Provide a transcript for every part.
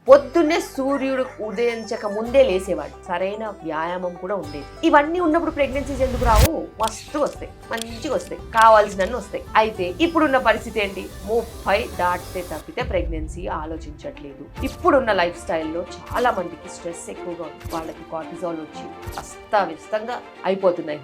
పొద్దున్నే సూర్యుడు ఉదయించక ముందే లేసేవాడు, సరైన వ్యాయామం కూడా ఉండేది. ఇవన్నీ ఉన్నప్పుడు ప్రెగ్నెన్సీస్ ఎందుకు రావు? మస్తు వస్తాయి, మంచిగా వస్తాయి, కావాల్సినన్ని వస్తాయి. అయితే ఇప్పుడున్న పరిస్థితి ఏంటి? 30 దాటితే తప్పితే ప్రెగ్నెన్సీ ఆలోచించట్లేదు. ఇప్పుడున్న లైఫ్ స్టైల్లో చాలా మందికి స్ట్రెస్ ఎక్కువగా ఉంది, వాళ్ళకి కార్టిజాల్ వచ్చి అస్తవ్యస్తంగా అయిపోతున్నాయి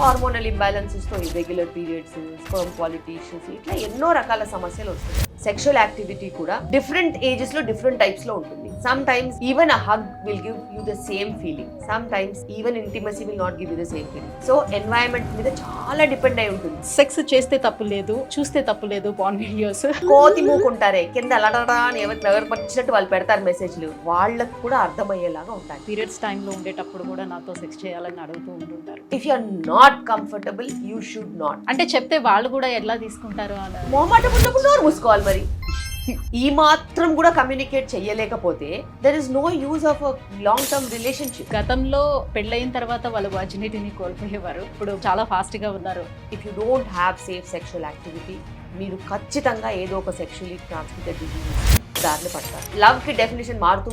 హార్మోనల్ ఇంబ్యాలెన్సెస్ తో irregular periods, sperm quality issues, ఇట్లా ఎన్నో రకాల సమస్యలు వస్తున్నాయి. సెక్షువల్ యాక్టివిటీ కూడా డిఫరెంట్ ఏజెస్ లో డిఫరెంట్ టైప్స్ లో ఉంటుంది. Sometimes even a hug will give you the same feeling, sometimes even intimacy will not give you the same feeling. So environment మీద చాలా డిపెండ్ అయి ఉంటుంది. Sex చేస్తే తప్పు లేదు, చూస్తే తప్పు లేదు, పాన్ వీడియోస్ కోతి మూకుంటారే కింద అలడరా అని ఎవరు పట్టించినట్టు వాళ్ళు పెడతారు మెసేజ్లు, వాళ్ళకు కూడా అర్థమయ్యేలాగా ఉంటాయి. పీరియడ్స్ టైంలో ఉండేటప్పుడు కూడా నాతో సెక్స్ చేయాలని అడుగుతూ ఉంటుంటారు. If you are not comfortable you should not. అంటే చెప్తే వాళ్ళు కూడా ఎలా తీసుకుంటారు అని మొహమాటం ఉన్నప్పుడు నోరు మూసుకోవాలి. మరి ఈ మాత్రం కూడా కమ్యూనికేట్ చెయ్యలేకపోతే there is no use of a long term relationship. గతంలో పెళ్ళైన తర్వాత వాళ్ళు వర్జినిటీని కోల్పోయేవారు, ఇప్పుడు చాలా ఫాస్ట్ గా ఉన్నారు. If you don't have safe sexual activity, మీరు ఖచ్చితంగా ఏదో ఒక సెక్షువల్లీ ట్రాన్స్మిటెడ్ డిజీజ్ దారిని పడతారు. లవ్ కి డెఫినేషన్ మారుతూ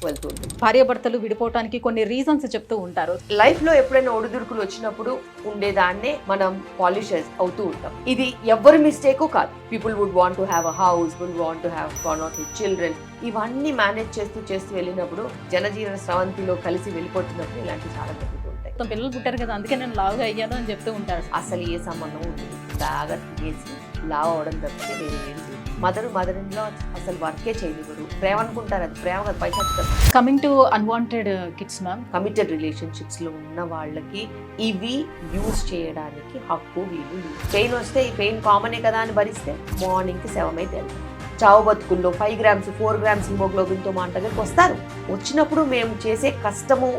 వెళ్తూ ఉంటుంది. భార్యాభర్తలు విడిపోవటానికి కొన్ని రీజన్స్ చెప్తూ ఉంటారు. లైఫ్ లో ఎప్పుడైనా ఒడిదుడుకులు వచ్చినప్పుడు ఉండేదాన్నే మనం పాలిష్ అవుతూ ఉంటాం. ఇది ఎవరి మిస్టేక్ కాదు. People would want to have a house, would want to have 1 or 2 children. ఇవన్నీ మేనేజ్ చేస్తూ వెళ్ళినప్పుడు జనజీవన స్రవంతిలో కలిసి వెళ్ళిపోతున్నప్పుడు ఇలాంటి చాలా జరుగుతూ ఉంటాయి. పిల్లలు పుట్టారు కదా అందుకే నేను లావుగా అయ్యాను అని చెప్తూ ఉంటారు. అసలు ఏ సంబంధం ఉంటుంది? బాగా తినేసి లావ్ అవడం తప్పితే వేరే ఏం లేదు. మదర్ ఇన్ లా అసలు వర్కే చేయనివ్వరు. ప్రేమ అనుకుంటారు, అది ప్రేమ కదా, పైసా. Coming to unwanted kids ma'am, committed relationships లో ఉన్న వాళ్ళకి ఇవి యూజ్ చేయడానికి హక్కు వీలు. పెయిన్ వస్తే ఈ పెయిన్ కామనే కదా అని భరిస్తే మార్నింగ్ కి శవమైతే వెళ్తారు. చావు బతుకుల్లో 5 grams 4 grams హిమోగ్లోబిన్ తో మా దగ్గరికి వస్తారు. వచ్చినప్పుడు మేము చేసే కష్టము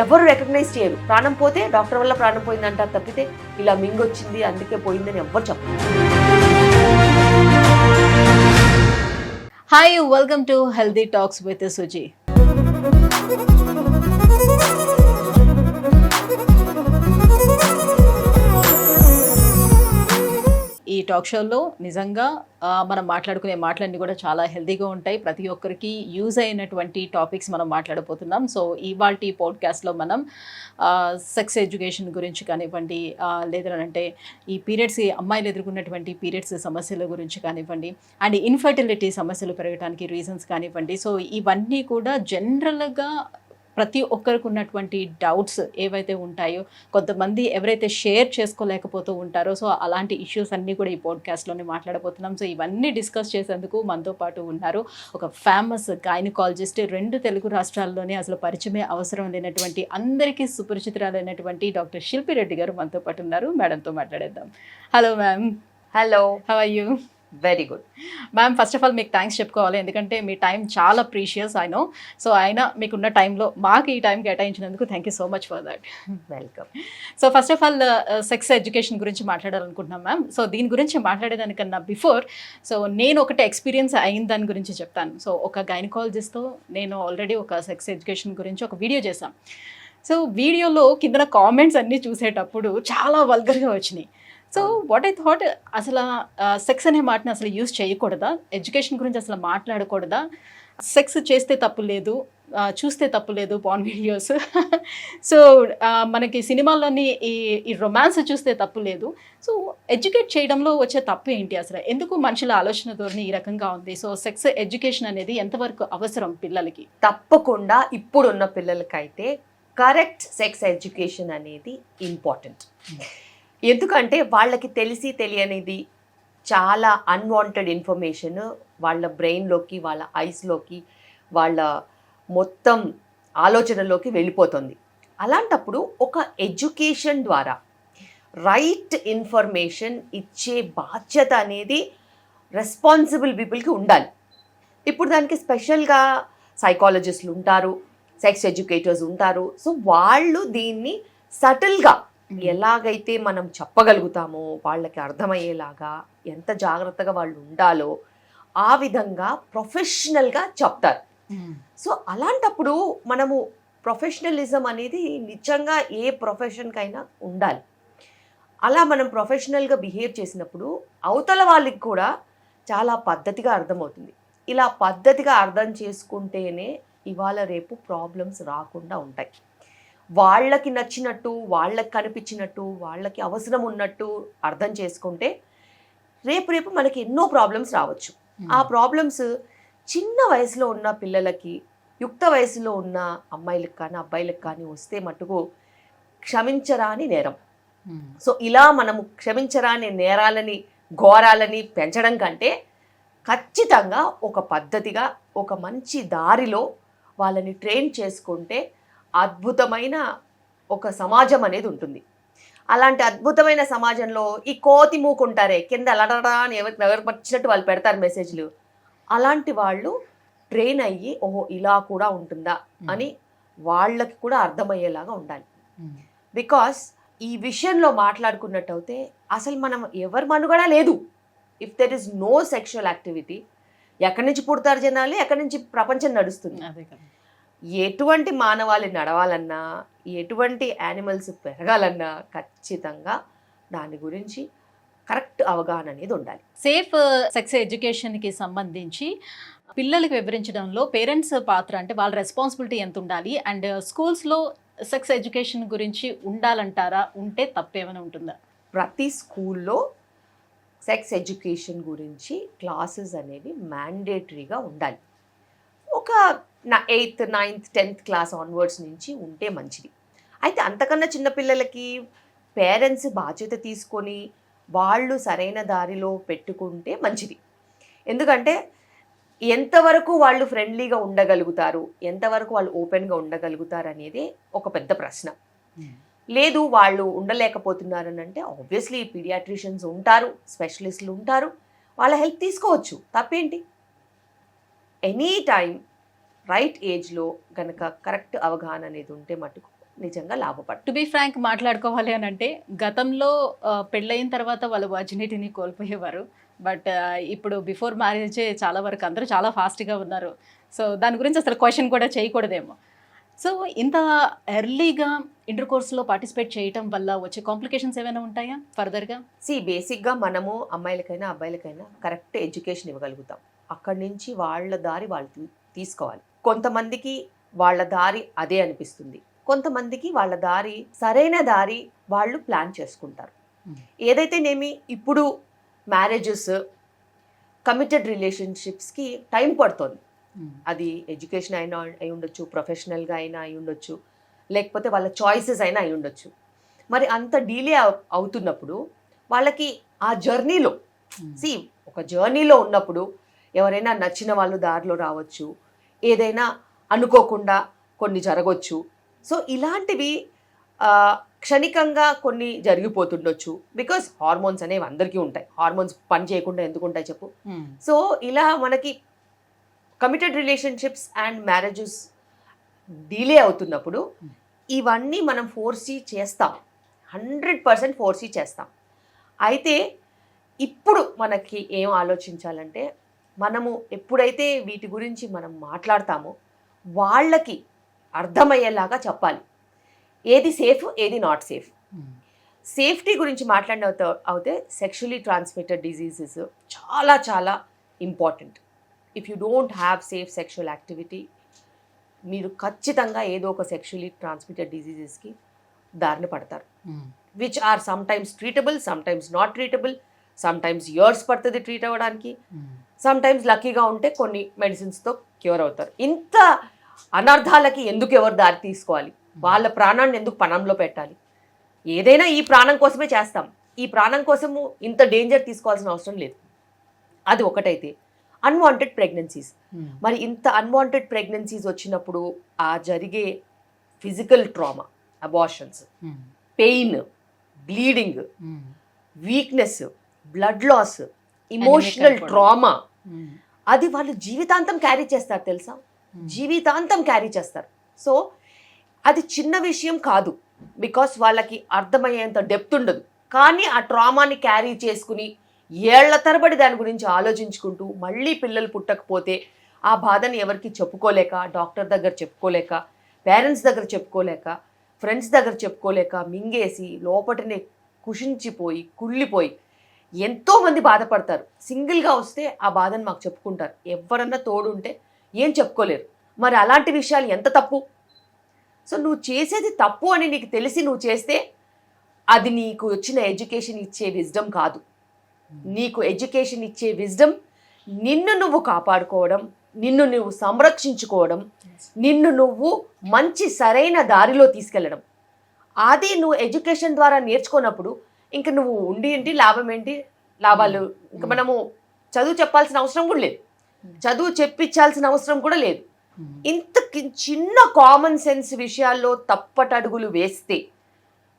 ఎవరు రికగ్నైజ్ చేయరు. ప్రాణం పోతే డాక్టర్ వల్ల ప్రాణం పోయిందంటారు తప్పితే ఇలా మింగొచ్చింది అందుకే పోయిందని ఎవ్వరు చెప్పరు. Hi, welcome to healthy talks with Suji. ఈ టాక్ షోలో నిజంగా మనం మాట్లాడుకునే మాటలన్నీ కూడా చాలా హెల్తీగా ఉంటాయి. ప్రతి ఒక్కరికి యూజ్ అయినటువంటి టాపిక్స్ మనం మాట్లాడబోతున్నాం. సో ఇవాల్టి పాడ్కాస్ట్లో మనం సెక్స్ ఎడ్యుకేషన్ గురించి కానివ్వండి, లేదంటే ఈ పీరియడ్స్, అమ్మాయిలు ఎదుర్కొన్నటువంటి పీరియడ్స్ సమస్యల గురించి కానివ్వండి, అండ్ ఇన్ఫర్టిలిటీ సమస్యలు పెరగడానికి రీజన్స్ కానివ్వండి. సో ఇవన్నీ కూడా జనరల్గా ప్రతి ఒక్కరికి ఉన్నటువంటి డౌట్స్ ఏవైతే ఉంటాయో, కొంతమంది ఎవరైతే షేర్ చేసుకోలేకపోతూ ఉంటారో, సో అలాంటి ఇష్యూస్ అన్నీ కూడా ఈ పాడ్కాస్ట్లోనే మాట్లాడబోతున్నాం. సో ఇవన్నీ డిస్కస్ చేసేందుకు మనతో పాటు ఉన్నారు ఒక ఫేమస్ గైనకాలజిస్ట్, 2 తెలుగు రాష్ట్రాల్లోనే అసలు పరిచయమే అవసరం లేనటువంటి, అందరికీ సుపరిచితురాలైనటువంటి డాక్టర్ శిల్పి రెడ్డి గారు మనతో పాటు ఉన్నారు. మేడంతో మాట్లాడేద్దాం. Hello ma'am. Hello, how are you? Very good ma'am. First of all మీకు థ్యాంక్స్ చెప్పుకోవాలి, ఎందుకంటే మీ టైం చాలా ప్రీషియస్ ఐ నో. సో అయినా మీకున్న టైంలో మాకు ఈ టైం కేటాయించినందుకు thank you so much for that. Welcome. So first of all sex education గురించి మాట్లాడాలనుకుంటున్నాం మ్యామ్. సో దీని గురించి మాట్లాడేదానికన్నా బిఫోర్, సో నేను ఒకటి ఎక్స్పీరియన్స్ అయిన దాని గురించి చెప్తాను. సో ఒక గైనకాలజిస్ట్తో నేను ఆల్రెడీ ఒక సెక్స్ ఎడ్యుకేషన్ గురించి ఒక వీడియో చేశాం. సో వీడియోలో కింద కామెంట్స్ అన్నీ చూసేటప్పుడు చాలా వల్గర్గా వచ్చినాయి. సో వాట్ ఐ థాట్, అసలు సెక్స్ అనే మాటని అసలు యూజ్ చేయకూడదా? ఎడ్యుకేషన్ గురించి అసలు మాట్లాడకూడదా? సెక్స్ చేస్తే తప్పు లేదు, చూస్తే తప్పు లేదు, పాన్ వీడియోస్. సో మనకి సినిమాల్లోని ఈ రొమాన్స్ చూస్తే తప్పు లేదు. సో ఎడ్యుకేట్ చేయడంలో వచ్చే తప్పు ఏంటి అసలు? ఎందుకు మనుషుల ఆలోచన ధోరణి ఈ రకంగా ఉంది? సో సెక్స్ ఎడ్యుకేషన్ అనేది ఎంతవరకు అవసరం పిల్లలకి? తప్పకుండా ఇప్పుడున్న పిల్లలకైతే కరెక్ట్ సెక్స్ ఎడ్యుకేషన్ అనేది ఇంపార్టెంట్. ఎందుకంటే వాళ్ళకి తెలిసి తెలియనిది చాలా అన్వాంటెడ్ ఇన్ఫర్మేషన్ వాళ్ళ బ్రెయిన్లోకి, వాళ్ళ ఐస్లోకి, వాళ్ళ మొత్తం ఆలోచనలోకి వెళ్ళిపోతుంది. అలాంటప్పుడు ఒక ఎడ్యుకేషన్ ద్వారా రైట్ ఇన్ఫర్మేషన్ ఇచ్చే బాధ్యత అనేది రెస్పాన్సిబుల్ పీపుల్కి ఉండాలి. ఇప్పుడు దానికి స్పెషల్గా సైకాలజిస్టులు ఉంటారు, సెక్స్ ఎడ్యుకేటర్స్ ఉంటారు. సో వాళ్ళు దీన్ని సటిల్గా ఎలాగైతే మనం చెప్పగలుగుతామో, వాళ్ళకి అర్థమయ్యేలాగా ఎంత జాగ్రత్తగా వాళ్ళు ఉండాలో ఆ విధంగా ప్రొఫెషనల్గా చెప్తారు. సో అలాంటప్పుడు మనము ప్రొఫెషనలిజం అనేది నిజంగా ఏ ప్రొఫెషన్కైనా ఉండాలి. అలా మనం ప్రొఫెషనల్గా బిహేవ్ చేసినప్పుడు అవతల వాళ్ళకి కూడా చాలా పద్ధతిగా అర్థమవుతుంది. ఇలా పద్ధతిగా అర్థం చేసుకుంటేనే ఇవాళ రేపు ప్రాబ్లమ్స్ రాకుండా ఉంటాయి. వాళ్ళకి నచ్చినట్టు, వాళ్ళకి కనిపించినట్టు, వాళ్ళకి అవసరం ఉన్నట్టు అర్థం చేసుకుంటే రేపు మనకి ఎన్నో ప్రాబ్లమ్స్ రావచ్చు. ఆ ప్రాబ్లమ్స్ చిన్న వయసులో ఉన్న పిల్లలకి, యుక్త వయసులో ఉన్న అమ్మాయిలకు కానీ అబ్బాయిలకు కానీ వస్తే మటుకు క్షమించరాని నేరం. సో ఇలా మనము క్షమించరాని నేరాలని, ఘోరాలని పెంచడం కంటే ఖచ్చితంగా ఒక పద్ధతిగా, ఒక మంచి దారిలో వాళ్ళని ట్రైన్ చేసుకుంటే అద్భుతమైన ఒక సమాజం అనేది ఉంటుంది. అలాంటి అద్భుతమైన సమాజంలో ఈ కోతి మూకుంటారే కింద అలడడా అని ఎవరు వచ్చినట్టు వాళ్ళు పెడతారు మెసేజ్లు, అలాంటి వాళ్ళు ట్రైన్ అయ్యి ఓహో ఇలా కూడా ఉంటుందా అని వాళ్ళకి కూడా అర్థమయ్యేలాగా ఉండాలి. బికాస్ ఈ విషయంలో మాట్లాడుకున్నట్టయితే అసలు మనం ఎవరి మనుగడ లేదు. If there is no sexual activity, ఎక్కడి నుంచి పుడతారు జనాలు, ఎక్కడి నుంచి ప్రపంచం నడుస్తుంది. ఎటువంటి మానవాళి నడవాలన్నా, ఎటువంటి యానిమల్స్ పెరగాలన్నా ఖచ్చితంగా దాని గురించి కరెక్ట్ అవగాహన అనేది ఉండాలి. సేఫ్ సెక్స్ ఎడ్యుకేషన్కి సంబంధించి పిల్లలకు వివరించడంలో పేరెంట్స్ పాత్ర, అంటే వాళ్ళ రెస్పాన్సిబిలిటీ ఎంత ఉండాలి, అండ్ స్కూల్స్లో సెక్స్ ఎడ్యుకేషన్ గురించి ఉండాలంటారా, ఉంటే తప్పేమైనా ఉంటుందా? ప్రతి స్కూల్లో సెక్స్ ఎడ్యుకేషన్ గురించి క్లాసెస్ అనేవి మ్యాండేటరీగా ఉండాలి. ఒక 8th, 9th, 10th class onwards నుంచి ఉంటే మంచిది. అయితే అంతకన్నా చిన్నపిల్లలకి పేరెంట్స్ బాధ్యత తీసుకొని వాళ్ళు సరైన దారిలో పెట్టుకుంటే మంచిది. ఎందుకంటే ఎంతవరకు వాళ్ళు ఫ్రెండ్లీగా ఉండగలుగుతారు, ఎంతవరకు వాళ్ళు ఓపెన్గా ఉండగలుగుతారు అనేది ఒక పెద్ద ప్రశ్న. లేదు వాళ్ళు ఉండలేకపోతున్నారని అంటే ఆబ్వియస్లీ పీడియాట్రిషియన్స్ ఉంటారు, స్పెషలిస్టులు ఉంటారు, వాళ్ళ హెల్ప్ తీసుకోవచ్చు, తప్పేంటి. ఎనీ టైం రైట్ ఏజ్లో కనుక కరెక్ట్ అవగాహన అనేది ఉంటే మటుకు నిజంగా లాభపడు. టు బి ఫ్రాంక్ మాట్లాడుకోవాలి అని అంటే గతంలో పెళ్ళయిన తర్వాత వాళ్ళు వర్జినిటీని కోల్పోయేవారు, బట్ ఇప్పుడు బిఫోర్ మ్యారేజే చాలా వరకు అందరూ చాలా ఫాస్ట్గా ఉన్నారు. సో దాని గురించి అసలు క్వశ్చన్ కూడా చేయకూడదేమో. సో ఇంత ఎర్లీగా ఇంటర్ కోర్స్లో పార్టిసిపేట్ చేయటం వల్ల వచ్చే కాంప్లికేషన్స్ ఏమైనా ఉంటాయా ఫర్దర్గా? బేసిక్గా మనము అమ్మాయిలకైనా అబ్బాయిలకైనా కరెక్ట్ ఎడ్యుకేషన్ ఇవ్వగలుగుతాం. అక్కడి నుంచి వాళ్ళ దారి వాళ్ళు తీసుకోవాలి. కొంతమందికి వాళ్ళ దారి అదే అనిపిస్తుంది, కొంతమందికి వాళ్ళ దారి సరైన దారి వాళ్ళు ప్లాన్ చేసుకుంటారు. ఏదైతేనేమి ఇప్పుడు మ్యారేజెస్, కమిటెడ్ రిలేషన్షిప్స్కి టైం పడుతుంది. అది ఎడ్యుకేషన్ అయినా అయి ఉండొచ్చు, ప్రొఫెషనల్గా అయినా అయి ఉండొచ్చు, లేకపోతే వాళ్ళ చాయిసెస్ అయినా అయి ఉండొచ్చు. మరి అంత డీలే అవుతున్నప్పుడు వాళ్ళకి ఆ జర్నీలో ఒక జర్నీలో ఉన్నప్పుడు ఎవరైనా నచ్చిన వాళ్ళు దారిలో రావచ్చు, ఏదైనా అనుకోకుండా కొన్ని జరగవచ్చు. సో ఇలాంటివి క్షణికంగా కొన్ని జరిగిపోతుండొచ్చు. బికాస్ హార్మోన్స్ అనేవి అందరికీ ఉంటాయి, హార్మోన్స్ పని చేయకుండా ఎందుకు ఉంటాయి చెప్పు. సో ఇలా మనకి committed relationships and marriages delay అవుతున్నప్పుడు ఇవన్నీ మనం ఫోర్సీ చేస్తాం, 100% ఫోర్సీ చేస్తాం. అయితే ఇప్పుడు మనకి ఏం ఆలోచించాలంటే, మనము ఎప్పుడైతే వీటి గురించి మనం మాట్లాడతామో వాళ్ళకి అర్థమయ్యేలాగా చెప్పాలి, ఏది సేఫ్ ఏది నాట్ సేఫ్. సేఫ్టీ గురించి మాట్లాడిన అవుతే సెక్షువలీ ట్రాన్స్మిటెడ్ డిజీజెస్ చాలా చాలా important. If you don't have safe sexual activity, మీరు ఖచ్చితంగా ఏదో ఒక సెక్షువలీ ట్రాన్స్మిటెడ్ డిజీజెస్కి దారిన పడతారు, which or sometimes treatable, sometimes not treatable, sometimes years పడుతుంది ట్రీట్ అవ్వడానికి, సమ్టైమ్స్ లక్కీగా ఉంటే కొన్ని మెడిసిన్స్తో క్యూర్ అవుతారు. ఇంత అనర్థాలకి ఎందుకు ఎవరు దారి తీసుకోవాలి? వాళ్ళ ప్రాణాన్ని ఎందుకు పణంలో పెట్టాలి? ఏదైనా ఈ ప్రాణం కోసమే చేస్తాం, ఈ ప్రాణం కోసము ఇంత డేంజర్ తీసుకోవాల్సిన అవసరం లేదు. అది ఒకటైతే అన్వాంటెడ్ ప్రెగ్నెన్సీస్, మరి ఇంత అన్వాంటెడ్ ప్రెగ్నెన్సీస్ వచ్చినప్పుడు ఆ జరిగే physical trauma, abortions, pain, bleeding, weakness, blood loss, emotional trauma, అది వాళ్ళు జీవితాంతం క్యారీ చేస్తారు తెలుసా, జీవితాంతం క్యారీ చేస్తారు. సో అది చిన్న విషయం కాదు, బికాస్ వాళ్ళకి అర్థమయ్యేంత డెప్త్ ఉండదు. కానీ ఆ ట్రామాని క్యారీ చేసుకుని ఏళ్ల తరబడి దాని గురించి ఆలోచించుకుంటూ మళ్ళీ పిల్లలు పుట్టకపోతే ఆ బాధని ఎవరికి చెప్పుకోలేక, డాక్టర్ దగ్గర చెప్పుకోలేక, పేరెంట్స్ దగ్గర చెప్పుకోలేక, ఫ్రెండ్స్ దగ్గర చెప్పుకోలేక మింగేసి లోపటినే కుషించిపోయి కుళ్ళిపోయి ఎంతో మంది బాధపడతారు. సింగిల్గా వస్తే ఆ బాధను మాకు చెప్పుకుంటారు. ఎవరన్నా తోడు ఉంటే ఏం చెప్పుకోలేరు. మరి అలాంటి విషయాలు ఎంత తప్పు. సో నువ్వు చేసేది తప్పు అని నీకు తెలిసి నువ్వు చేస్తే అది నీకు వచ్చిన ఎడ్యుకేషన్ ఇచ్చే విజ్డమ్ కాదు. నీకు ఎడ్యుకేషన్ ఇచ్చే విజ్డమ్ నిన్ను నువ్వు కాపాడుకోవడం, నిన్ను నువ్వు సంరక్షించుకోవడం, నిన్ను నువ్వు మంచి సరైన దారిలో తీసుకెళ్ళడం. అది నువ్వు ఎడ్యుకేషన్ ద్వారా నేర్చుకున్నప్పుడు ఇంక నువ్వు ఉండి ఏంటి లాభం ఏంటి, లాభాలు ఇంకా మనము చదువు చెప్పాల్సిన అవసరం కూడా లేదు, చదువు చెప్పించాల్సిన అవసరం కూడా లేదు. ఇంత చిన్న కామన్ సెన్స్ విషయాల్లో తప్పటడుగులు వేస్తే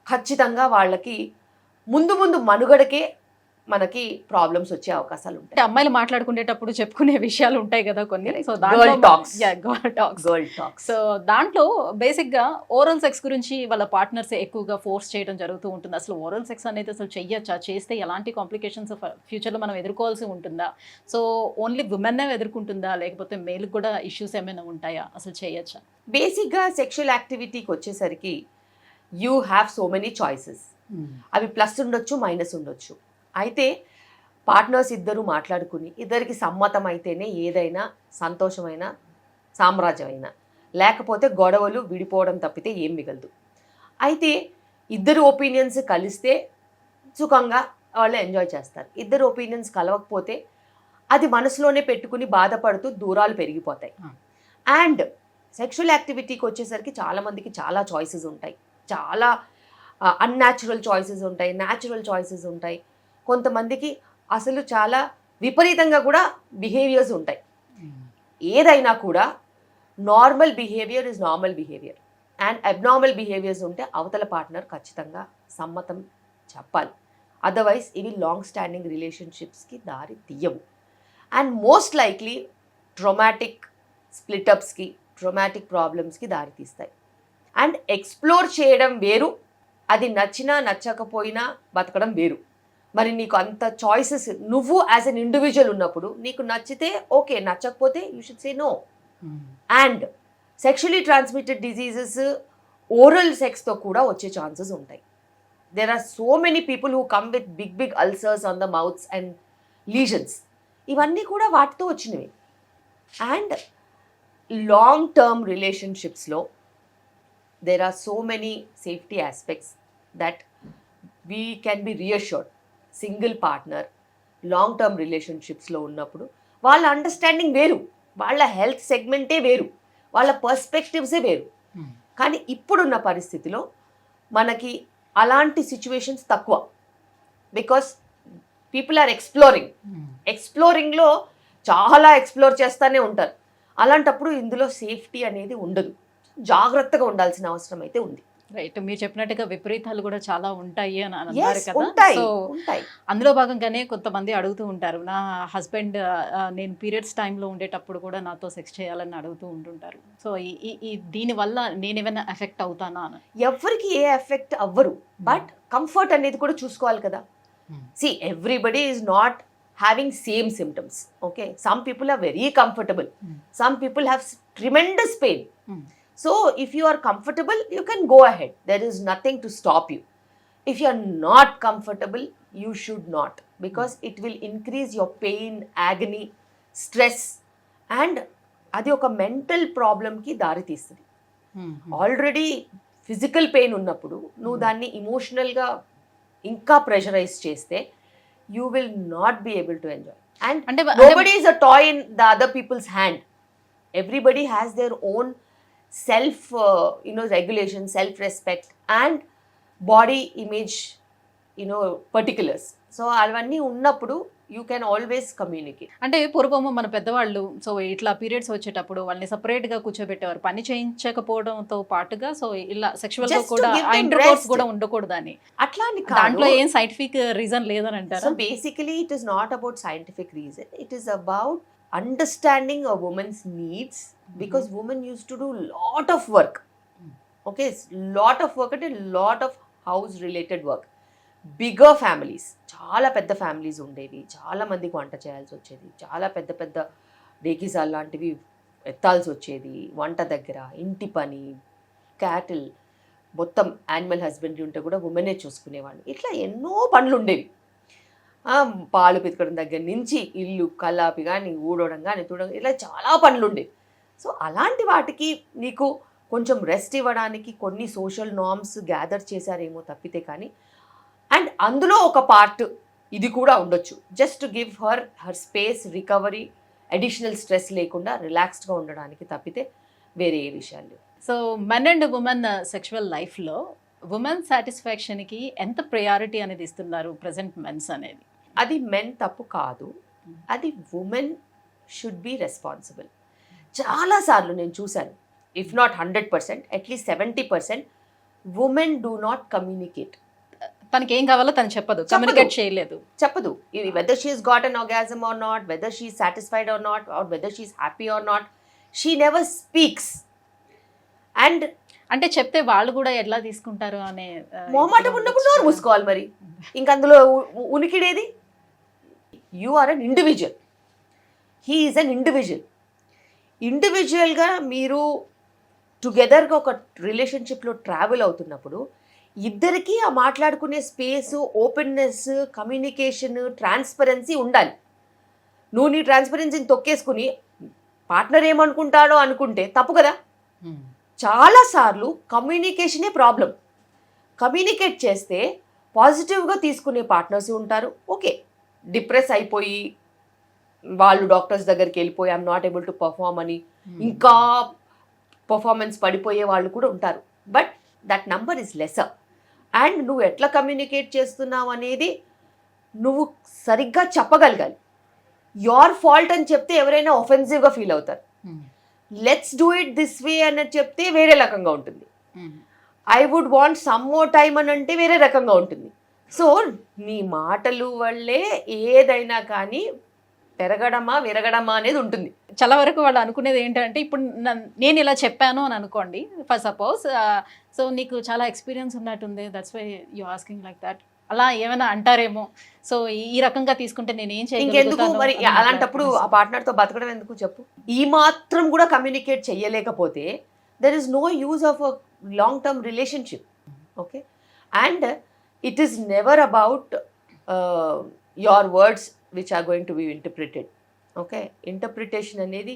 ఖచ్చితంగా వాళ్ళకి ముందు ముందు మనుగడకే మనకి ప్రాబ్లమ్స్ వచ్చే అవకాశాలు ఉంటాయి. అంటే అమ్మాయిలు మాట్లాడుకునేటప్పుడు చెప్పుకునే విషయాలు ఉంటాయి కదా కొన్ని. So girl talks. సో దాంట్లో బేసిక్ గా ఓరల్ సెక్స్ గురించి వాళ్ళ పార్ట్నర్స్ ఎక్కువగా ఫోర్స్ చేయడం జరుగుతూ ఉంటుంది. అసలు ఓరల్ సెక్స్ అనేది అసలు చెయ్యొచ్చా, చేస్తే ఎలాంటి కాంప్లికేషన్స్ ఫ్యూచర్ లో మనం ఎదుర్కోవాల్సి ఉంటుందా, సో ఓన్లీ ఉమెన్ ఎదుర్కొంటుందా లేకపోతే మేల్ కూడా ఇష్యూస్ ఏమైనా ఉంటాయా, అసలు చేయొచ్చా? బేసిక్ గా సెక్షువల్ యాక్టివిటీకి వచ్చేసరికి you have so many choices. అవి ప్లస్ ఉండొచ్చు, మైనస్ ఉండొచ్చు. అయితే పార్ట్నర్స్ ఇద్దరు మాట్లాడుకుని ఇద్దరికి సమ్మతం అయితేనే ఏదైనా సంతోషమైన సామ్రాజ్యమైన, లేకపోతే గొడవలు విడిపోవడం తప్పితే ఏం మిగలదు. అయితే ఇద్దరు ఒపీనియన్స్ కలిస్తే సుఖంగా వాళ్ళు ఎంజాయ్ చేస్తారు. ఇద్దరు ఒపీనియన్స్ కలవకపోతే అది మనసులోనే పెట్టుకుని బాధపడుతూ దూరాలు పెరిగిపోతాయి. అండ్ సెక్షువల్ యాక్టివిటీకి వచ్చేసరికి చాలామందికి చాలా చాయిసెస్ ఉంటాయి. చాలా అన్యాచురల్ చాయిసెస్ ఉంటాయి, న్యాచురల్ చాయిసెస్ ఉంటాయి. కొంతమందికి అసలు చాలా విపరీతంగా కూడా బిహేవియర్స్ ఉంటాయి. ఏదైనా కూడా normal behaviour is normal behaviour and abnormal behaviours ఉంటే అవతల పార్ట్నర్ ఖచ్చితంగా సమ్మతం చెప్పాలి. అదర్వైజ్ ఇవి లాంగ్ స్టాండింగ్ రిలేషన్షిప్స్కి దారి తీయవు. అండ్ మోస్ట్ లైక్లీ ట్రొమాటిక్ స్ప్లిటప్స్కి, ట్రొమాటిక్ ప్రాబ్లమ్స్కి దారి తీస్తాయి. అండ్ ఎక్స్ప్లోర్ చేయడం వేరు, అది నచ్చినా నచ్చకపోయినా బతకడం వేరు. మరి నీకు అంత చాయిసెస్ నువ్వు యాజ్ అన్ ఇండివిజువల్ ఉన్నప్పుడు నీకు నచ్చితే ఓకే, నచ్చకపోతే you should say no. And sexually transmitted diseases oral సెక్స్తో కూడా వచ్చే ఛాన్సెస్ ఉంటాయి. There are so many people who come with big big ulcers on the mouths and lesions. ఇవన్నీ కూడా వాటితో వచ్చినవి. అండ్ లాంగ్ టర్మ్ రిలేషన్షిప్స్లో there are so many safety aspects that we can be reassured. Single partner long term రిలేషన్షిప్స్లో ఉన్నప్పుడు వాళ్ళ understanding వేరు, వాళ్ళ హెల్త్ సెగ్మెంటే వేరు, వాళ్ళ పర్స్పెక్టివ్సే వేరు. కానీ ఇప్పుడున్న పరిస్థితిలో మనకి అలాంటి సిచ్యువేషన్స్ తక్కువ. బికాస్ పీపుల్ ఆర్ ఎక్స్ప్లోరింగ్లో చాలా ఎక్స్ప్లోర్ చేస్తూనే ఉంటారు. అలాంటప్పుడు ఇందులో సేఫ్టీ అనేది ఉండదు. జాగ్రత్తగా ఉండాల్సిన అవసరం అయితే ఉంది. రైట్, మీరు చెప్పినట్టుగా విపరీతాలు కూడా చాలా ఉంటాయి అని అన్నారు కదా. సో ఉంటాయి. అందులో భాగంగానే కొంతమంది అడుగుతూ ఉంటారు, నా హస్బెండ్ నేను పీరియడ్స్ టైంలో ఉండేటప్పుడు కూడా నాతో సెక్స్ చేయాలని అడుగుతూ ఉంటుంటారు. సో ఈ దీనివల్ల నేను ఏమైనా ఎఫెక్ట్ అవుతానా అని. ఎవరికి ఏ ఎఫెక్ట్ అవ్వరు, బట్ కంఫర్ట్ అనేది కూడా చూసుకోవాలి కదా. See everybody is not having same symptoms. Okay, some people are very comfortable, some people have tremendous pain. So if you are comfortable, you can go ahead, there is nothing to stop you. If you are not comfortable, you should not, because it will increase your pain, agony, stress, and adi oka mental problem ki dari teestadi. Already physical pain ఉన్నప్పుడు నువ్వు దాన్ని emotional గా ఇంకా pressurise చేస్తే you will not be able to enjoy. And nobody is a toy in the other people's hand. Everybody has their own self regulation, self respect and body image particulars. So అవన్నీ ఉన్నప్పుడు you can always communicate. అంటే పూర్వము మన పెద్దవాళ్ళు so ఇట్లా periods వచ్చేటప్పుడు వాళ్ళని సపరేట్గా కూర్చోబెట్టేవారు, పని చేయించకపోవడంతో పాటుగా. సో ఇలా సెక్షువల్ గా కూడా ఇంటర్కోర్స్ కూడా ఉండకూడదని. అట్లా దాంట్లో ఏం సైంటిఫిక్ రీజన్ లేదని అంటారు. So basically it is not about scientific reason, it is about understanding a women's needs, because women use to do lot of work. Okay, lot of work అంటే lot of house related work. Bigger families, చాలా పెద్ద families ఉండేవి, చాలా మందికి వంట చేయాల్సి వచ్చేది, చాలా పెద్ద పెద్ద డేకిసాల్ లాంటివి ఎత్తాల్సి వచ్చేది, వంట దగ్గర ఇంటి పని, క్యాటిల్, మొత్తం యానిమల్ హస్బెండరీ ఉంటే కూడా ఉమెనే చూసుకునేవాళ్ళు. ఇట్లా ఎన్నో పనులు ఉండేవి. పాలు పితకడం దగ్గర నుంచి ఇల్లు కల్లాపి కానీ ఊడవడం కానీ తుడడం ఇలా చాలా పనులు ఉండేవి. సో అలాంటి వాటికి నీకు కొంచెం రెస్ట్ ఇవ్వడానికి కొన్ని సోషల్ నార్మ్స్ గ్యాదర్ చేశారేమో తప్పితే కానీ, అండ్ అందులో ఒక పార్ట్ ఇది కూడా ఉండొచ్చు, just give her space, recovery, additional stress లేకుండా రిలాక్స్డ్గా ఉండడానికి తప్పితే వేరే ఏ విషయాలు లేవు. So men and women sexual లైఫ్లో ఉమెన్ సాటిస్ఫాక్షన్కి ఎంత ప్రయారిటీ అనేది ఇస్తున్నారు ప్రజెంట్ మెన్స్ అనేది? అది మెన్ తప్పు కాదు, అది ఉమెన్ షుడ్ బి రెస్పాన్సిబుల్. చాలాసార్లు నేను చూశాను, if not 100%, at least 70% women do not communicate. తనకి ఏం కావాలో తను కమ్యూనికేట్ చేయలేదు, చెప్పదు. ఇది whether she is got an orgasm or not, whether she is satisfied or not, or whether she is happy or not, she never speaks. And అంటే చెప్తే వాళ్ళు కూడా ఎట్లా తీసుకుంటారు అనే మొహమాటం ఉన్నప్పుడు నోరు మూసుకోవాలి మరి. ఇంక అందులో ఉనికిడేది? You are an individual, he is an individual. ఇండివిజువల్గా మీరు టుగెదర్గా ఒక రిలేషన్షిప్లో ట్రావెల్ అవుతున్నప్పుడు ఇద్దరికీ ఆ మాట్లాడుకునే స్పేసు, ఓపెన్నెస్, కమ్యూనికేషన్, ట్రాన్స్పరెన్సీ ఉండాలి. నువ్వు నీ ట్రాన్స్పరెన్సీని తొక్కేసుకుని పార్ట్నర్ ఏమనుకుంటాడో అనుకుంటే తప్పు కదా. చాలాసార్లు కమ్యూనికేషనే ప్రాబ్లం. కమ్యూనికేట్ చేస్తే పాజిటివ్గా తీసుకునే పార్ట్నర్స్ ఉంటారు. ఓకే, డిప్రెస్ అయిపోయి వాళ్ళు డాక్టర్స్ దగ్గరికి వెళ్ళిపోయి I'm not able to perform అని ఇంకా పర్ఫార్మెన్స్ పడిపోయే వాళ్ళు కూడా ఉంటారు. But that number is lesser. And నువ్వు ఎట్లా కమ్యూనికేట్ చేస్తున్నావు అనేది నువ్వు సరిగ్గా చెప్పగలగాలి. యోర్ ఫాల్ట్ అని చెప్తే ఎవరైనా ఒఫెన్సివ్గా ఫీల్ అవుతారు. Let's do it this way అన్నది చెప్తే వేరే రకంగా ఉంటుంది. I would want some more time అని అంటే వేరే రకంగా ఉంటుంది. సో నీ మాటలు వల్లే ఏదైనా కానీ పెరగడమా విరగడమా అనేది ఉంటుంది. చాలా వరకు వాళ్ళు అనుకునేది ఏంటంటే, ఇప్పుడు నేను ఇలా చెప్పాను అని అనుకోండి ఫర్ సపోజ్, సో నీకు చాలా ఎక్స్పీరియన్స్ ఉన్నట్టుంది, that's why you asking like that, అలా ఏమైనా అంటారేమో. సో ఈ రకంగా తీసుకుంటే నేను ఏం ఇంకెందుకు మరి అలాంటప్పుడు ఆ పార్ట్నర్తో బతకడం ఎందుకు చెప్పు. ఈ మాత్రం కూడా కమ్యూనికేట్ చెయ్యలేకపోతే there is no use of a long term relationship. Okay, and it is never about your words which are going to be interpreted. Okay, interpretation అనేది